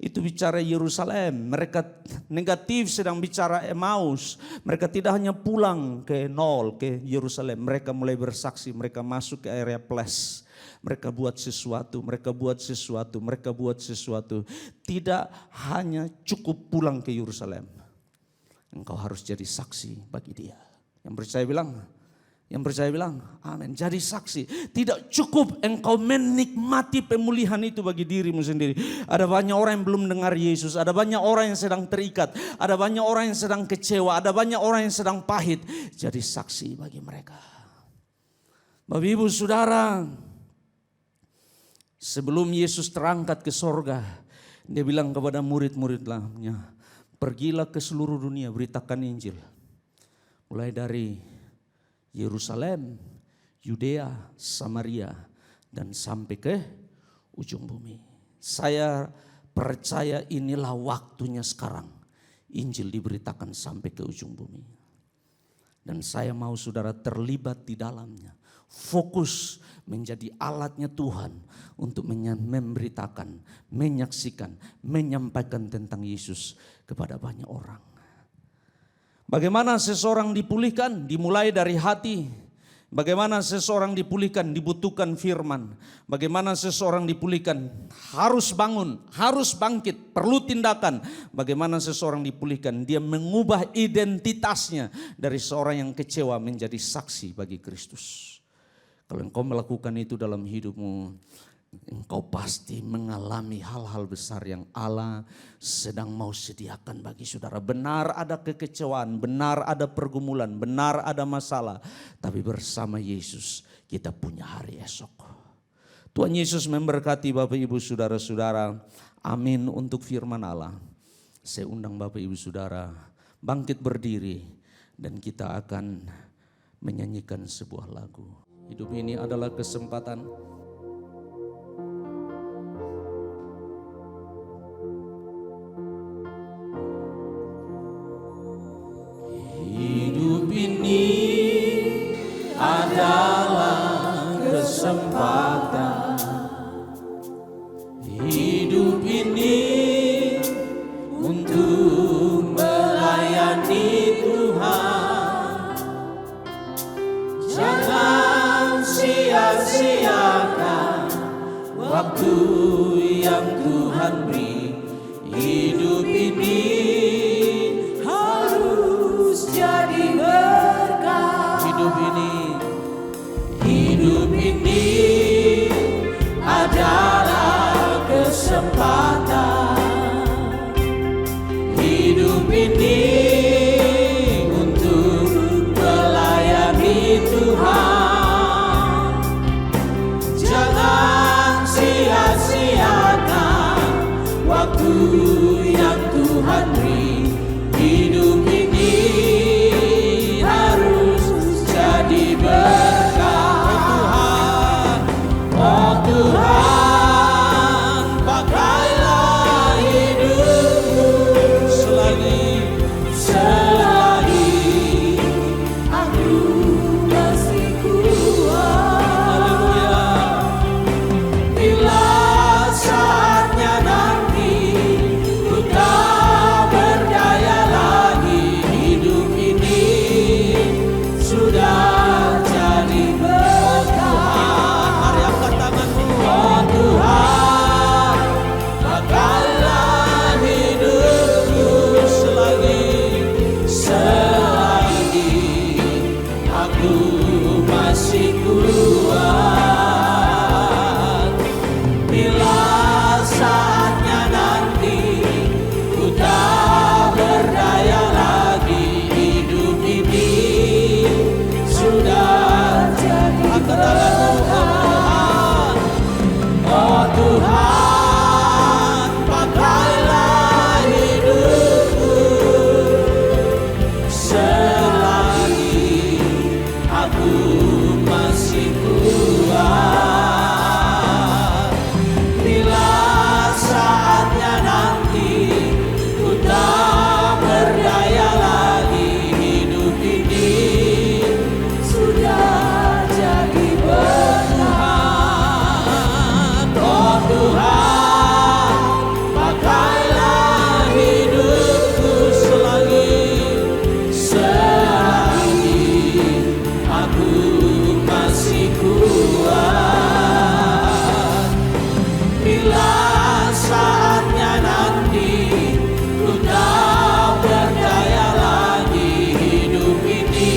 itu bicara Yerusalem, mereka negatif sedang bicara Emmaus. Mereka tidak hanya pulang ke nol, ke Yerusalem. Mereka mulai bersaksi, mereka masuk ke area plus. Mereka buat sesuatu, mereka buat sesuatu, mereka buat sesuatu. Tidak hanya cukup pulang ke Yerusalem. Engkau harus jadi saksi bagi dia. Yang percaya bilang, amin. Jadi saksi. Tidak cukup engkau menikmati pemulihan itu bagi dirimu sendiri. Ada banyak orang yang belum dengar Yesus. Ada banyak orang yang sedang terikat. Ada banyak orang yang sedang kecewa. Ada banyak orang yang sedang pahit. Jadi saksi bagi mereka. Bapak Ibu Saudara, sebelum Yesus terangkat ke sorga, dia bilang kepada murid-muridnya, pergilah ke seluruh dunia, beritakan Injil. Mulai dari Yerusalem, Yudea, Samaria, dan sampai ke ujung bumi. Saya percaya inilah waktunya sekarang. Injil diberitakan sampai ke ujung bumi. Dan saya mau saudara terlibat di dalamnya. Fokus menjadi alatnya Tuhan untuk memberitakan, menyaksikan, menyampaikan tentang Yesus kepada banyak orang. Bagaimana seseorang dipulihkan? Dimulai dari hati. Bagaimana seseorang dipulihkan? Dibutuhkan firman. Bagaimana seseorang dipulihkan? Harus bangun, harus bangkit, perlu tindakan. Bagaimana seseorang dipulihkan? Dia mengubah identitasnya dari seorang yang kecewa menjadi saksi bagi Kristus. Kalau engkau melakukan itu dalam hidupmu, engkau pasti mengalami hal-hal besar yang Allah sedang mau sediakan bagi saudara. Benar ada kekecewaan, benar ada pergumulan, benar ada masalah. Tapi bersama Yesus kita punya hari esok. Tuhan Yesus memberkati Bapak Ibu Saudara-saudara. Amin untuk firman Allah. Saya undang Bapak Ibu Saudara bangkit berdiri dan kita akan menyanyikan sebuah lagu. Hidup ini adalah kesempatan. Hidup ini adalah kesempatan sia-siakan waktu yang Tuhan beri. Hidup ini harus jadi berkah. Hidup ini adalah kesempatan. Hidup ini untuk melayani Tuhan. Jangan sia-siakan waktu yang Tuhan beri. Hidup ini harus jadi berkah. Oh Tuhan, pakailah hidupku selagi Aku masih kuat. Haleluya. Bila saatnya nanti ku tak berdaya lagi, hidup ini sudah jadi berkah. Mari angkat tanganmu. Oh Tuhan, pakailah hidupku selagi aku masih kuat. Bila saatnya nanti ku tak berdaya lagi, hidup ini sudah jadi berkah. Oh Tuhan, pakailah hidupku selagi aku masih kuat. Bila saatnya nanti ku tak berdaya lagi, hidup ini sudah jadi berkah. Oh Tuhan, pakailah hidupku selagi aku masih kuat. Bila saatnya nanti ku tak berdaya lagi, hidup ini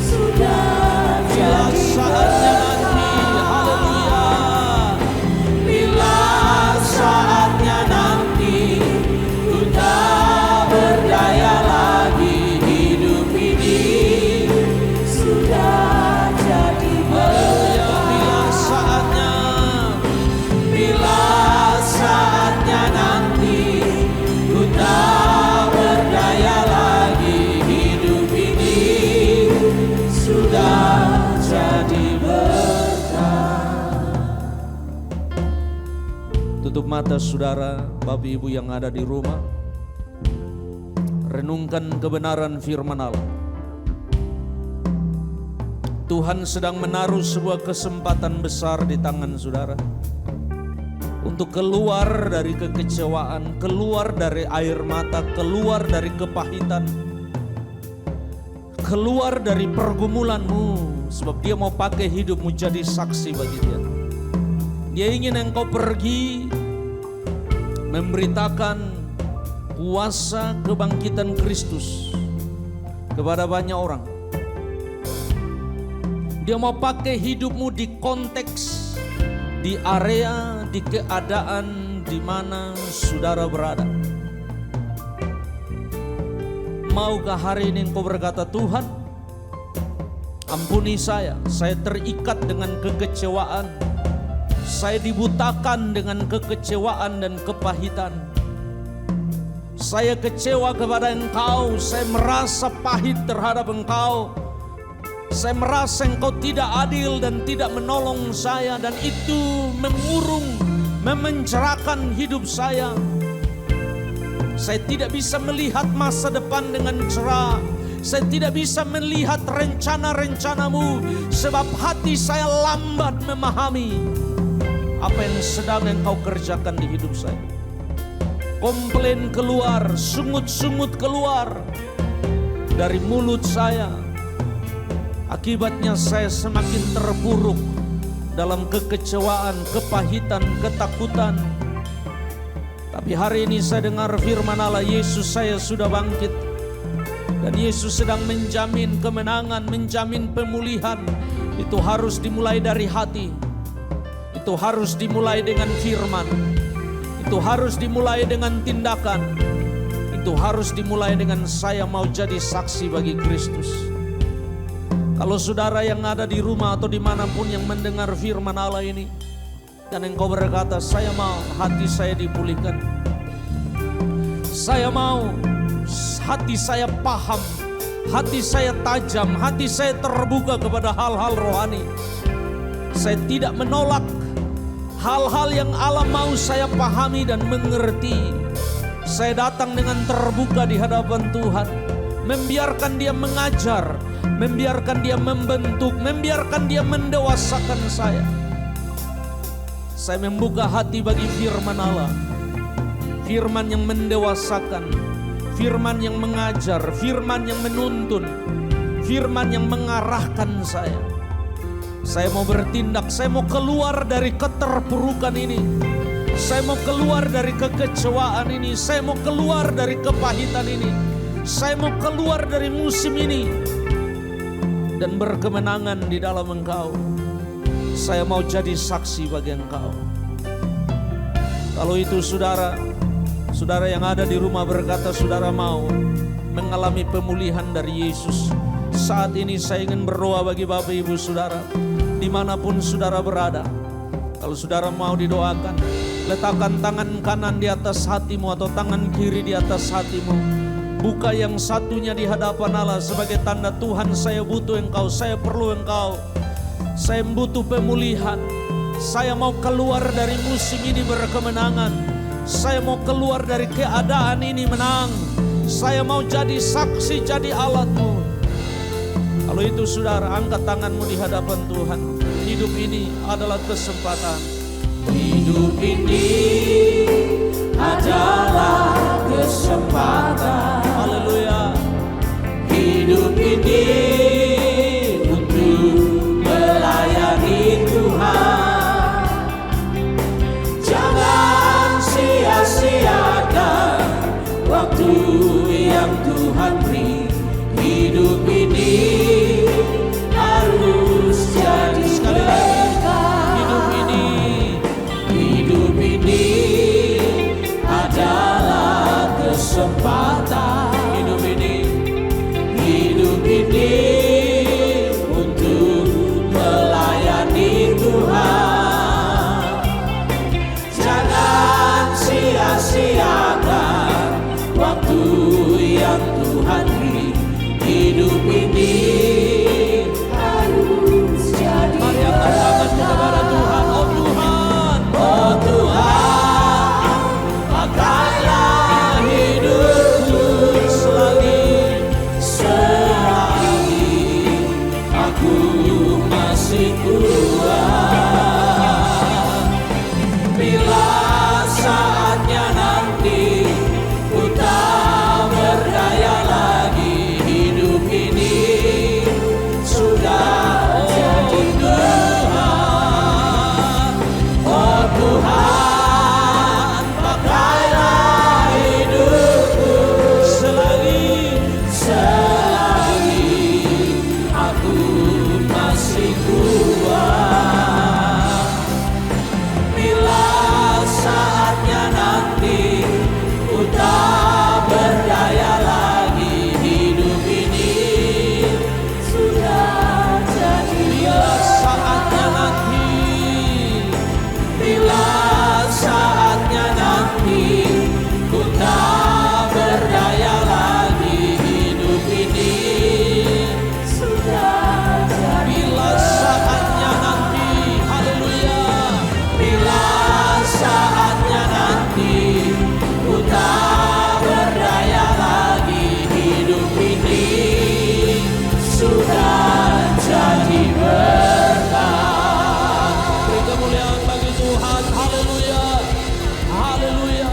sudah jadi berkah. Haleluya. Bila saatnya nanti ku tak berdaya lagi, hidup ini sudah jadi berkah. Bila saatnya nanti ku tak berdaya lagi, hidup ini sudah jadi berkah. Tutup mata saudara, Bapak Ibu yang ada di rumah. Renungkan kebenaran firman Allah. Tuhan sedang menaruh sebuah kesempatan besar di tangan saudara untuk keluar dari kekecewaan, keluar dari air mata, keluar dari kepahitan, keluar dari pergumulanmu, sebab Dia mau pakai hidupmu jadi saksi bagi Dia. Dia ingin engkau pergi memberitakan kuasa kebangkitan Kristus kepada banyak orang. Dia mau pakai hidupmu di konteks, di area, di keadaan di mana saudara berada. Maukah hari ini engkau berkata, Tuhan, ampuni saya terikat dengan kekecewaan, saya dibutakan dengan kekecewaan dan kepahitan. Saya kecewa kepada Engkau, saya merasa pahit terhadap Engkau. Saya merasa Engkau tidak adil dan tidak menolong saya, dan itu mengurung, memenjarakan hidup saya. Saya tidak bisa melihat masa depan dengan cerah. Saya tidak bisa melihat rencana-rencanamu, sebab hati saya lambat memahami apa yang sedang Engkau kerjakan di hidup saya. Komplain keluar, sungut-sungut keluar dari mulut saya. Akibatnya saya semakin terpuruk dalam kekecewaan, kepahitan, ketakutan. Tapi hari ini saya dengar firman Allah, Yesus saya sudah bangkit. Dan Yesus sedang menjamin kemenangan, menjamin pemulihan. Itu harus dimulai dari hati. Itu harus dimulai dengan firman. Itu harus dimulai dengan tindakan. Itu harus dimulai dengan saya mau jadi saksi bagi Kristus. Kalau saudara yang ada di rumah atau dimanapun yang mendengar firman Allah ini, dan engkau berkata, saya mau hati saya dipulihkan. Saya mau hati saya paham, hati saya tajam, hati saya terbuka kepada hal-hal rohani. Saya tidak menolak hal-hal yang Allah mau saya pahami dan mengerti. Saya datang dengan terbuka di hadapan Tuhan, membiarkan Dia mengajar, membiarkan Dia membentuk, membiarkan Dia mendewasakan saya. Saya membuka hati bagi firman Allah, firman yang mendewasakan, firman yang mengajar, firman yang menuntun, firman yang mengarahkan saya. Saya mau bertindak, saya mau keluar dari keterpurukan ini. Saya mau keluar dari kekecewaan ini, saya mau keluar dari kepahitan ini. Saya mau keluar dari musim ini dan berkemenangan di dalam Engkau. Saya mau jadi saksi bagi Engkau. Kalau itu saudara yang ada di rumah berkata saudara mau mengalami pemulihan dari Yesus. Saat ini saya ingin berdoa bagi Bapak Ibu Saudara, dimanapun saudara berada. Kalau saudara mau didoakan, letakkan tangan kanan di atas hatimu atau tangan kiri di atas hatimu. Buka yang satunya di hadapan Allah sebagai tanda, Tuhan saya butuh Engkau, saya perlu Engkau. Saya butuh pemulihan. Saya mau keluar dari musim ini berkemenangan. Saya mau keluar dari keadaan ini menang. Saya mau jadi saksi, jadi alatmu. Kalau itu saudara, angkat tanganmu di hadapan Tuhan. Hidup ini adalah kesempatan. Hidup ini adalah kesempatan. Haleluya. Hidup ini untuk melayani Tuhan. Jangan sia-siakan waktu yang Tuhan beri. Hidup ini harus jadi Sekali lagi, hidup ini adalah kesempatan. Hidup ini untuk melayani Tuhan. Jangan sia-siakan waktu yang Tuhan beri. Hidup ini harus jadi mari angkat tanganmu kepada Tuhan. Oh Tuhan, oh Tuhan, pakailah hidupku selagi aku masih kuat. Bila saatnya nanti ku tak berdaya lagi, hidup ini sudah jadi Tuhan. Oh Tuhan, pakailah hidupku selagi aku masih kuat. Bila saatnya nanti ku tak berdaya lagi, hidup ini sudah jadi. bila saatnya nanti, Bila saatnya nanti ku tak berdaya lagi, hidup ini sudah jadi. bila saatnya nanti, haleluya. Bila saatnya nanti ku tak berdaya lagi, hidup ini sudah jadi berkah. Beri kemuliaan bagi Tuhan, haleluya, haleluya.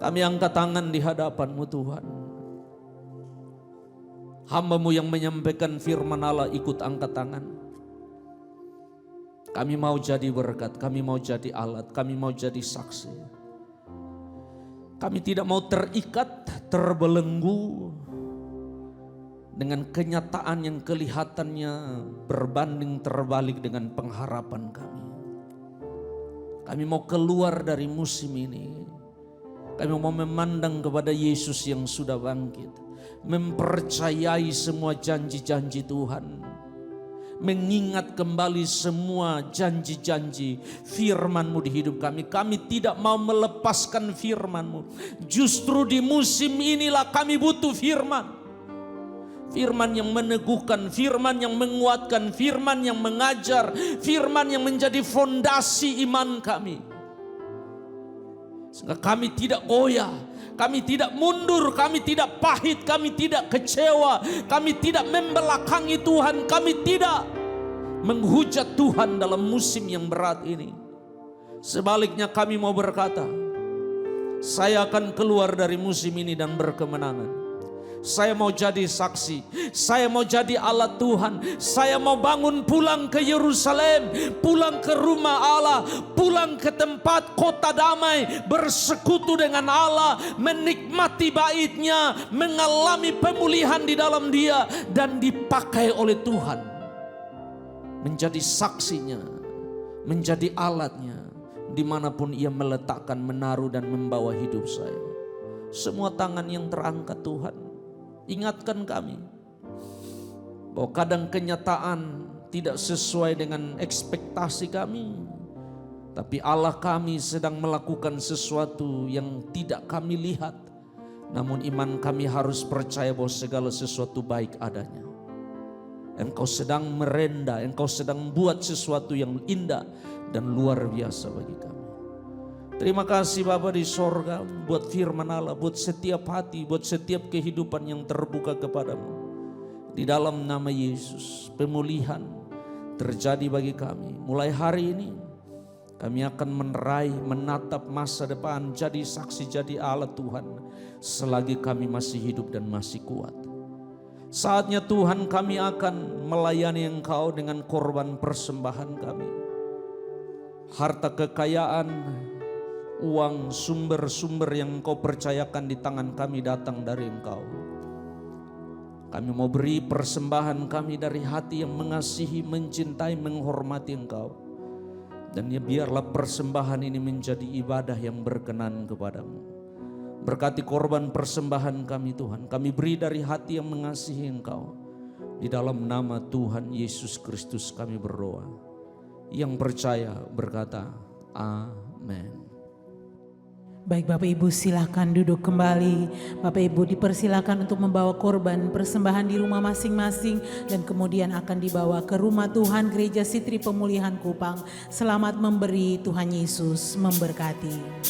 Kami angkat tangan di hadapan-Mu Tuhan. Hamba-Mu yang menyampaikan firman Allah ikut angkat tangan. Kami mau jadi berkat, kami mau jadi alat, kami mau jadi saksi. Kami tidak mau terikat, terbelenggu dengan kenyataan yang kelihatannya berbanding terbalik dengan pengharapan kami. Kami mau keluar dari musim ini. Kami mau memandang kepada Yesus yang sudah bangkit. Mempercayai semua janji-janji Tuhan. Mengingat kembali semua janji-janji firman-Mu di hidup kami. Kami tidak mau melepaskan firman-Mu. Justru di musim inilah kami butuh firman. Firman yang meneguhkan, firman yang menguatkan, firman yang mengajar, firman yang menjadi fondasi iman kami. Sehingga kami tidak goyah, kami tidak mundur, kami tidak pahit, kami tidak kecewa, kami tidak membelakangi Tuhan, kami tidak menghujat Tuhan dalam musim yang berat ini. Sebaliknya kami mau berkata, saya akan keluar dari musim ini dan berkemenangan. Saya mau jadi saksi, saya mau jadi alat Tuhan, saya mau bangun pulang ke Yerusalem, pulang ke rumah Allah, pulang ke tempat kota damai, bersekutu dengan Allah, menikmati baitnya, mengalami pemulihan di dalam Dia, dan dipakai oleh Tuhan. Menjadi saksinya, menjadi alatnya, dimanapun Ia meletakkan, menaruh dan membawa hidup saya. Semua tangan yang terangkat Tuhan, ingatkan kami bahwa kadang kenyataan tidak sesuai dengan ekspektasi kami, tapi Allah kami sedang melakukan sesuatu yang tidak kami lihat. Namun iman kami harus percaya bahwa segala sesuatu baik adanya. Engkau sedang merendah, Engkau sedang buat sesuatu yang indah dan luar biasa bagi kami. Terima kasih Bapa di sorga buat firman Allah, buat setiap hati, buat setiap kehidupan yang terbuka kepadamu. Di dalam nama Yesus, pemulihan terjadi bagi kami. Mulai hari ini kami akan menatap masa depan, jadi saksi, jadi alat Tuhan selagi kami masih hidup dan masih kuat. Saatnya Tuhan kami akan melayani Engkau dengan korban persembahan kami. Harta kekayaan, uang, sumber-sumber yang Engkau percayakan di tangan kami datang dari Engkau. Kami mau beri persembahan kami dari hati yang mengasihi, mencintai, menghormati Engkau. Dan ya biarlah persembahan ini menjadi ibadah yang berkenan kepadamu. Berkati korban persembahan kami Tuhan. Kami beri dari hati yang mengasihi Engkau. Di dalam nama Tuhan Yesus Kristus kami berdoa. Yang percaya berkata, amin. Baik Bapak Ibu, silakan duduk kembali. Bapak Ibu dipersilakan untuk membawa korban persembahan di rumah masing-masing dan kemudian akan dibawa ke rumah Tuhan Gereja Sitri Pemulihan Kupang. Selamat memberi, Tuhan Yesus memberkati.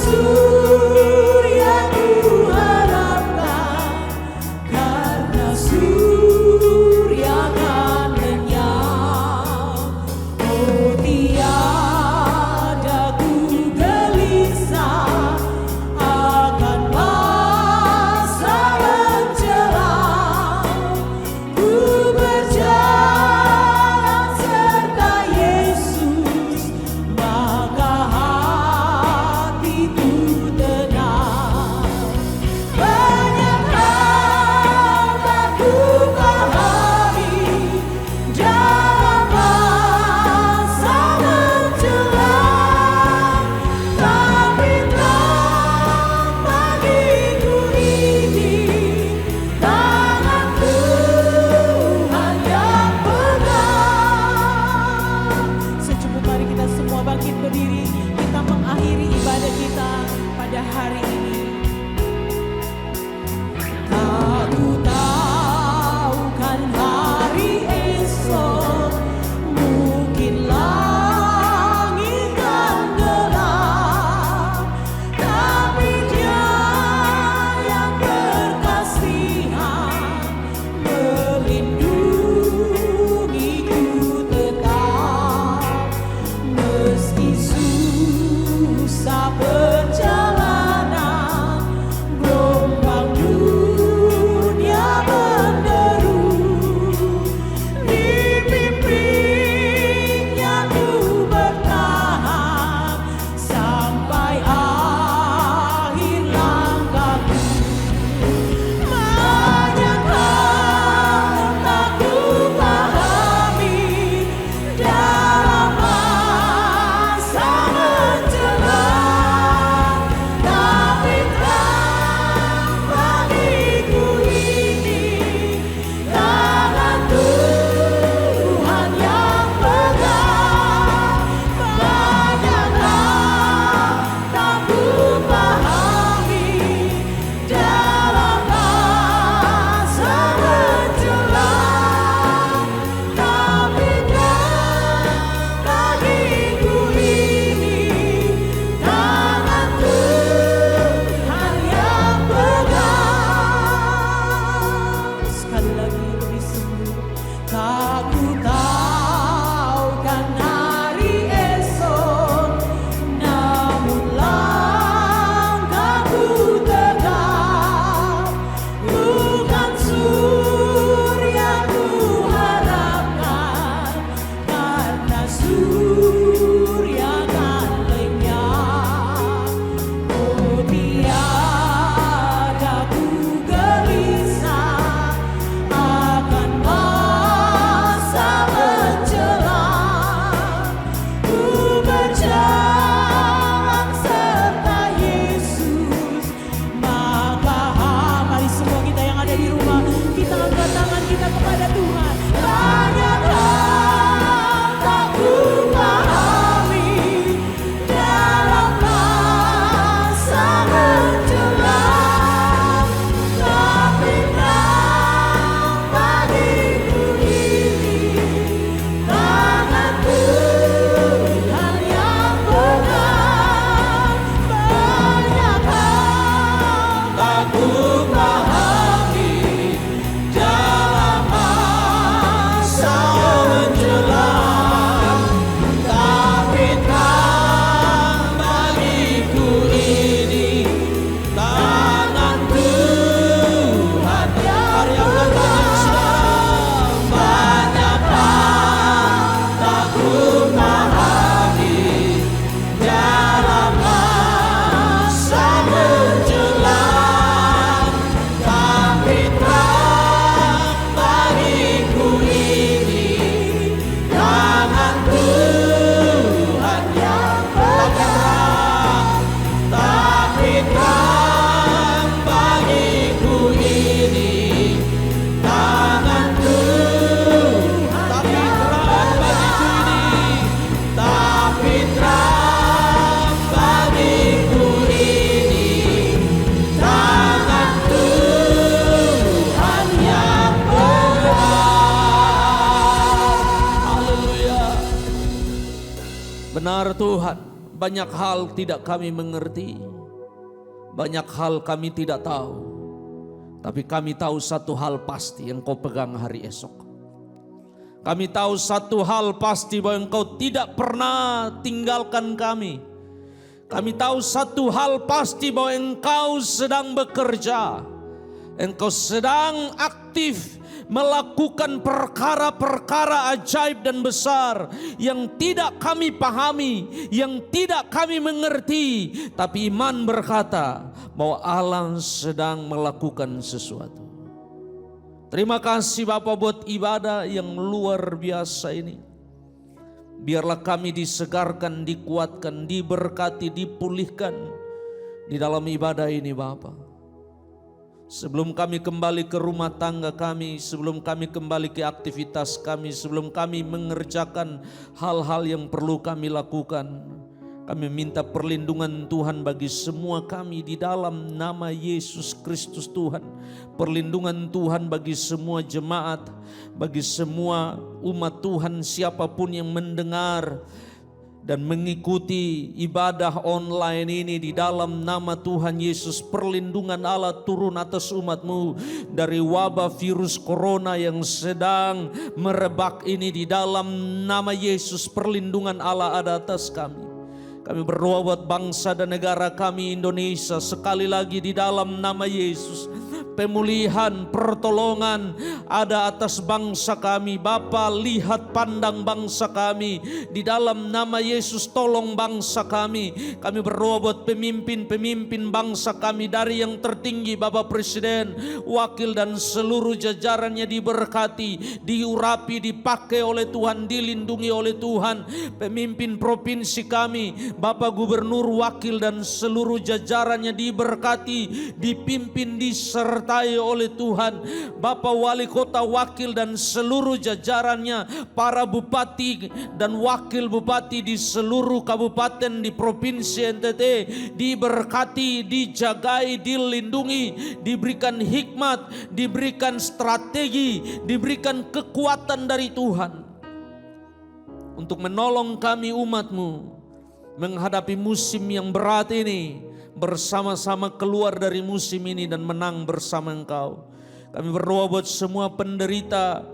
Surya Benar Tuhan, banyak hal tidak kami mengerti, banyak hal kami tidak tahu. Tapi kami tahu satu hal pasti, Engkau pegang hari esok. Kami tahu satu hal pasti, bahwa Engkau tidak pernah tinggalkan kami. Kami tahu satu hal pasti, bahwa Engkau sedang bekerja. Engkau sedang aktif melakukan perkara-perkara ajaib dan besar yang tidak kami pahami, yang tidak kami mengerti. Tapi iman berkata bahwa Allah sedang melakukan sesuatu. Terima kasih Bapa buat ibadah yang luar biasa ini. Biarlah kami disegarkan, dikuatkan, diberkati, dipulihkan di dalam ibadah ini Bapa. Sebelum kami kembali ke rumah tangga kami, sebelum kami kembali ke aktivitas kami, sebelum kami mengerjakan hal-hal yang perlu kami lakukan, kami minta perlindungan Tuhan bagi semua kami di dalam nama Yesus Kristus Tuhan. Perlindungan Tuhan bagi semua jemaat, bagi semua umat Tuhan, siapapun yang mendengar dan mengikuti ibadah online ini di dalam nama Tuhan Yesus. Perlindungan Allah turun atas umat-Mu dari wabah virus corona yang sedang merebak ini di dalam nama Yesus. Perlindungan Allah ada atas kami. Kami berdoa buat bangsa dan negara kami Indonesia, sekali lagi di dalam nama Yesus. Pemulihan, pertolongan ada atas bangsa kami. Bapa, lihat pandang bangsa kami di dalam nama Yesus. Tolong bangsa kami. Kami berdoa buat pemimpin-pemimpin bangsa kami, dari yang tertinggi Bapak Presiden, wakil dan seluruh jajarannya diberkati, diurapi, dipakai oleh Tuhan, dilindungi oleh Tuhan. Pemimpin provinsi kami, Bapak Gubernur, wakil dan seluruh jajarannya diberkati, dipimpin, disertai oleh Tuhan. Bapak Wali Kota, wakil dan seluruh jajarannya, para bupati dan wakil bupati di seluruh kabupaten di Provinsi NTT diberkati, dijagai, dilindungi, diberikan hikmat, diberikan strategi, diberikan kekuatan dari Tuhan untuk menolong kami umat-Mu menghadapi musim yang berat ini, bersama-sama keluar dari musim ini dan menang bersama Engkau. Kami berdoa buat semua penderita,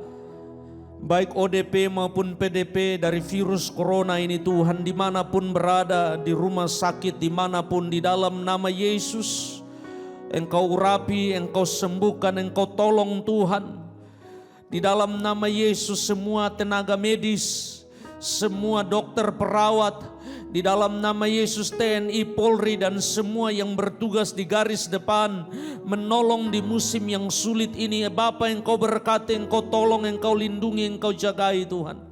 baik ODP maupun PDP dari virus corona ini Tuhan, dimanapun berada, di rumah sakit, dimanapun, di dalam nama Yesus Engkau urapi, Engkau sembuhkan, Engkau tolong Tuhan. Di dalam nama Yesus semua tenaga medis, semua dokter, perawat, di dalam nama Yesus TNI, Polri dan semua yang bertugas di garis depan menolong di musim yang sulit ini. Bapa, Engkau berkati, Engkau tolong, Engkau lindungi, Engkau jagai Tuhan.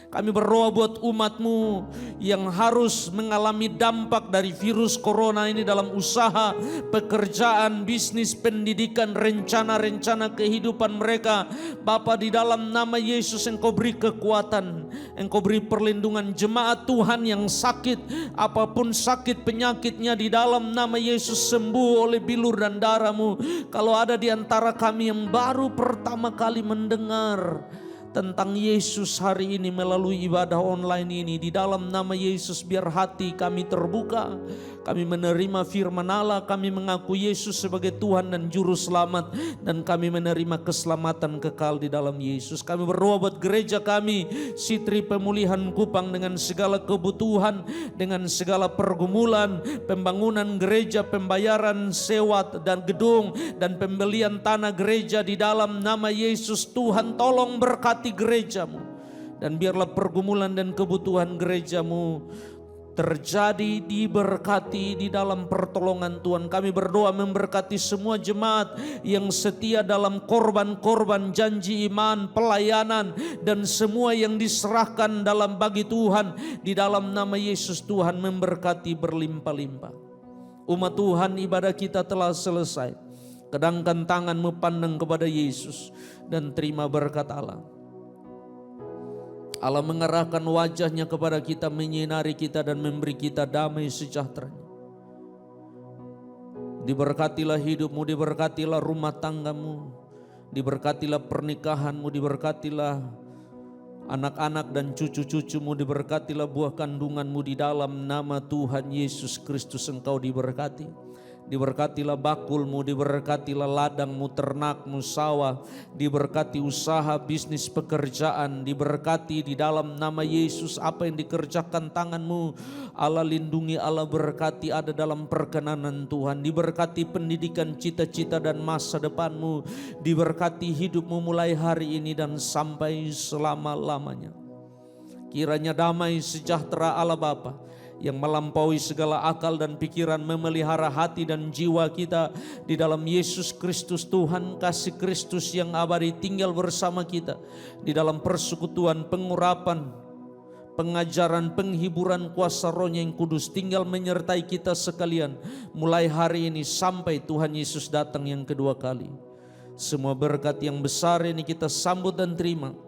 Kami berdoa buat umat-Mu yang harus mengalami dampak dari virus corona ini dalam usaha, pekerjaan, bisnis, pendidikan, rencana-rencana kehidupan mereka. Bapa, di dalam nama Yesus Engkau beri kekuatan, Engkau beri perlindungan. Jemaat Tuhan yang sakit, apapun sakit penyakitnya, di dalam nama Yesus sembuh oleh bilur dan darah-Mu. Kalau ada di antara kami yang baru pertama kali mendengar tentang Yesus hari ini melalui ibadah online ini, di dalam nama Yesus biar hati kami terbuka, kami menerima firman Allah, kami mengaku Yesus sebagai Tuhan dan Juru Selamat, dan kami menerima keselamatan kekal di dalam Yesus. Kami berdoa buat gereja kami Sitri Pemulihan Kupang dengan segala kebutuhan, dengan segala pergumulan, pembangunan gereja, pembayaran sewa dan gedung, dan pembelian tanah gereja di dalam nama Yesus. Tuhan tolong berkati gereja-Mu, dan biarlah pergumulan dan kebutuhan gereja-Mu terjadi, diberkati di dalam pertolongan Tuhan. Kami berdoa memberkati semua jemaat yang setia dalam korban-korban janji iman, pelayanan, dan semua yang diserahkan dalam bagi Tuhan. Di dalam nama Yesus Tuhan memberkati berlimpah-limpah. Umat Tuhan, ibadah kita telah selesai. Kedangkan tanganmu pandang kepada Yesus dan terima berkat Allah. Allah mengerahkan wajahnya kepada kita, menyinari kita dan memberi kita damai sejahtera. Diberkatilah hidupmu, diberkatilah rumah tanggamu, diberkatilah pernikahanmu, diberkatilah Anak-anak dan cucu-cucumu diberkatilah, buah kandunganmu di dalam nama Tuhan Yesus Kristus engkau diberkati. Diberkatilah bakulmu, diberkatilah ladangmu, ternakmu, sawah, diberkati usaha, bisnis, pekerjaan, diberkati di dalam nama Yesus apa yang dikerjakan tanganmu. Allah lindungi, Allah berkati, ada dalam perkenanan Tuhan. Diberkati pendidikan, cita-cita dan masa depanmu. Diberkati hidupmu mulai hari ini dan sampai selama-lamanya. Kiranya damai sejahtera Allah Bapa yang melampaui segala akal dan pikiran memelihara hati dan jiwa kita di dalam Yesus Kristus Tuhan. Kasih Kristus yang abadi tinggal bersama kita di dalam persekutuan, pengurapan, pengajaran, penghiburan kuasa Roh-Nya yang kudus tinggal menyertai kita sekalian mulai hari ini sampai Tuhan Yesus datang yang kedua kali. Semua berkat yang besar ini kita sambut dan terima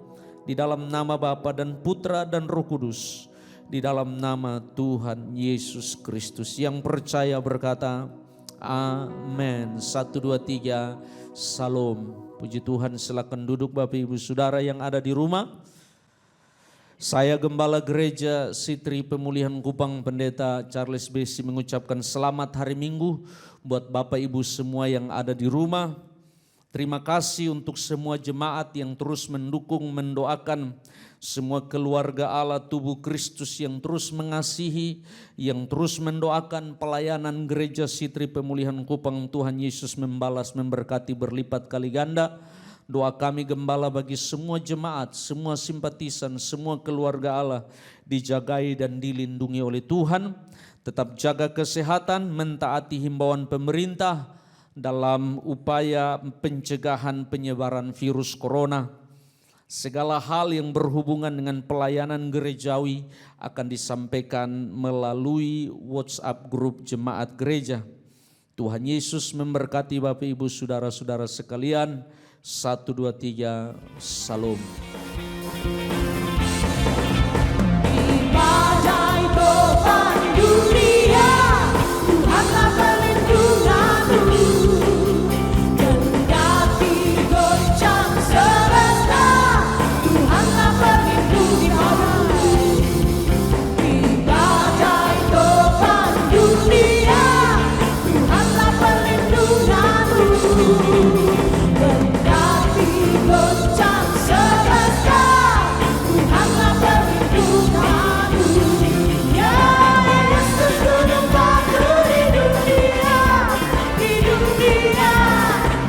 di dalam nama Bapa dan Putra dan Roh Kudus, di dalam nama Tuhan Yesus Kristus. Yang percaya berkata amin. 1, 2, 3 Salam. Puji Tuhan, silakan duduk Bapak Ibu Saudara yang ada di rumah. Saya Gembala Gereja Sitri Pemulihan Kupang Pendeta Charles Besi mengucapkan selamat hari Minggu buat Bapak Ibu semua yang ada di rumah. Terima kasih untuk semua jemaat yang terus mendukung, mendoakan semua keluarga Allah, tubuh Kristus yang terus mengasihi, yang terus mendoakan pelayanan Gereja Sitri Pemulihan Kupang. Tuhan Yesus membalas, memberkati berlipat kali ganda. Doa kami Gembala bagi semua jemaat, semua simpatisan, semua keluarga Allah dijagai dan dilindungi oleh Tuhan. Tetap jaga kesehatan, mentaati himbauan pemerintah dalam upaya pencegahan penyebaran virus corona. Segala hal yang berhubungan dengan pelayanan gerejawi akan disampaikan melalui WhatsApp grup jemaat gereja. Tuhan Yesus memberkati Bapak Ibu Saudara-saudara sekalian. 1, 2, 3 Salam. Badai topan dunia, Tuhanlah perlindunganmu. Kendati goncang semesta, Tuhanlah perlindunganmu. Di badai topan dunia, Tuhanlah perlindunganmu. Kendati goncang semesta, Tuhanlah perlindunganmu. Ya Yesus gunung batu di dunia, di dunia,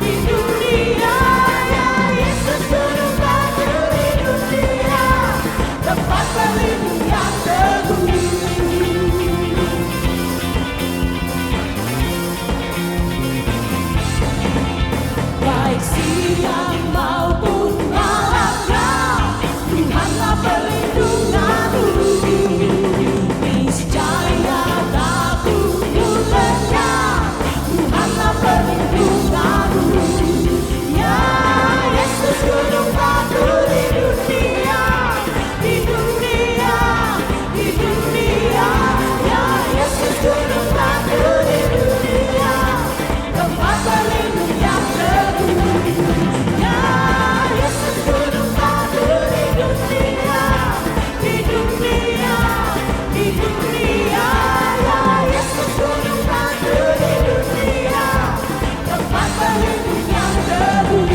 di dunia. Ya Yesus gunung batu di dunia, tempat berlindung yang teguh. Baik siang maupun malamnya, Tuhanlah perlindunganmu. Niscaya tak kunjung lenyap, Tuhanlah perlindunganmu. Ya Yesus gunung batu di dunia, di dunia, di dunia. Ya Yesus gunung batu di dunia, tempat berlindung yang teguh. Ya Yesus gunung batu di dunia, di dunia, di dunia. Ya Yesus gunung batu di dunia, tempat berlindung yang teguh.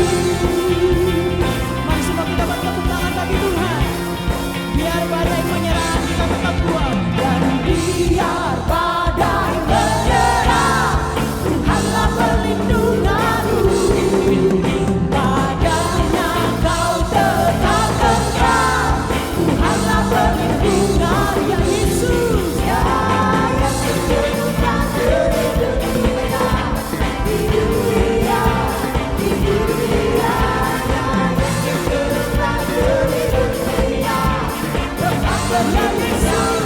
Mari semua kita bertepuk tangan bagi Tuhan. Biar badai menyerang kita tetap kuat. Dan biar badai menyerang, Tuhanlah perlindunganmu. Padanya kau tetap kekal, Tuhanlah perlindungan. Ya Yesus, ya Yesus gunung batu di dunia, di dunia, di dunia. Ya Yesus gunung batu di dunia, tempat berlindung.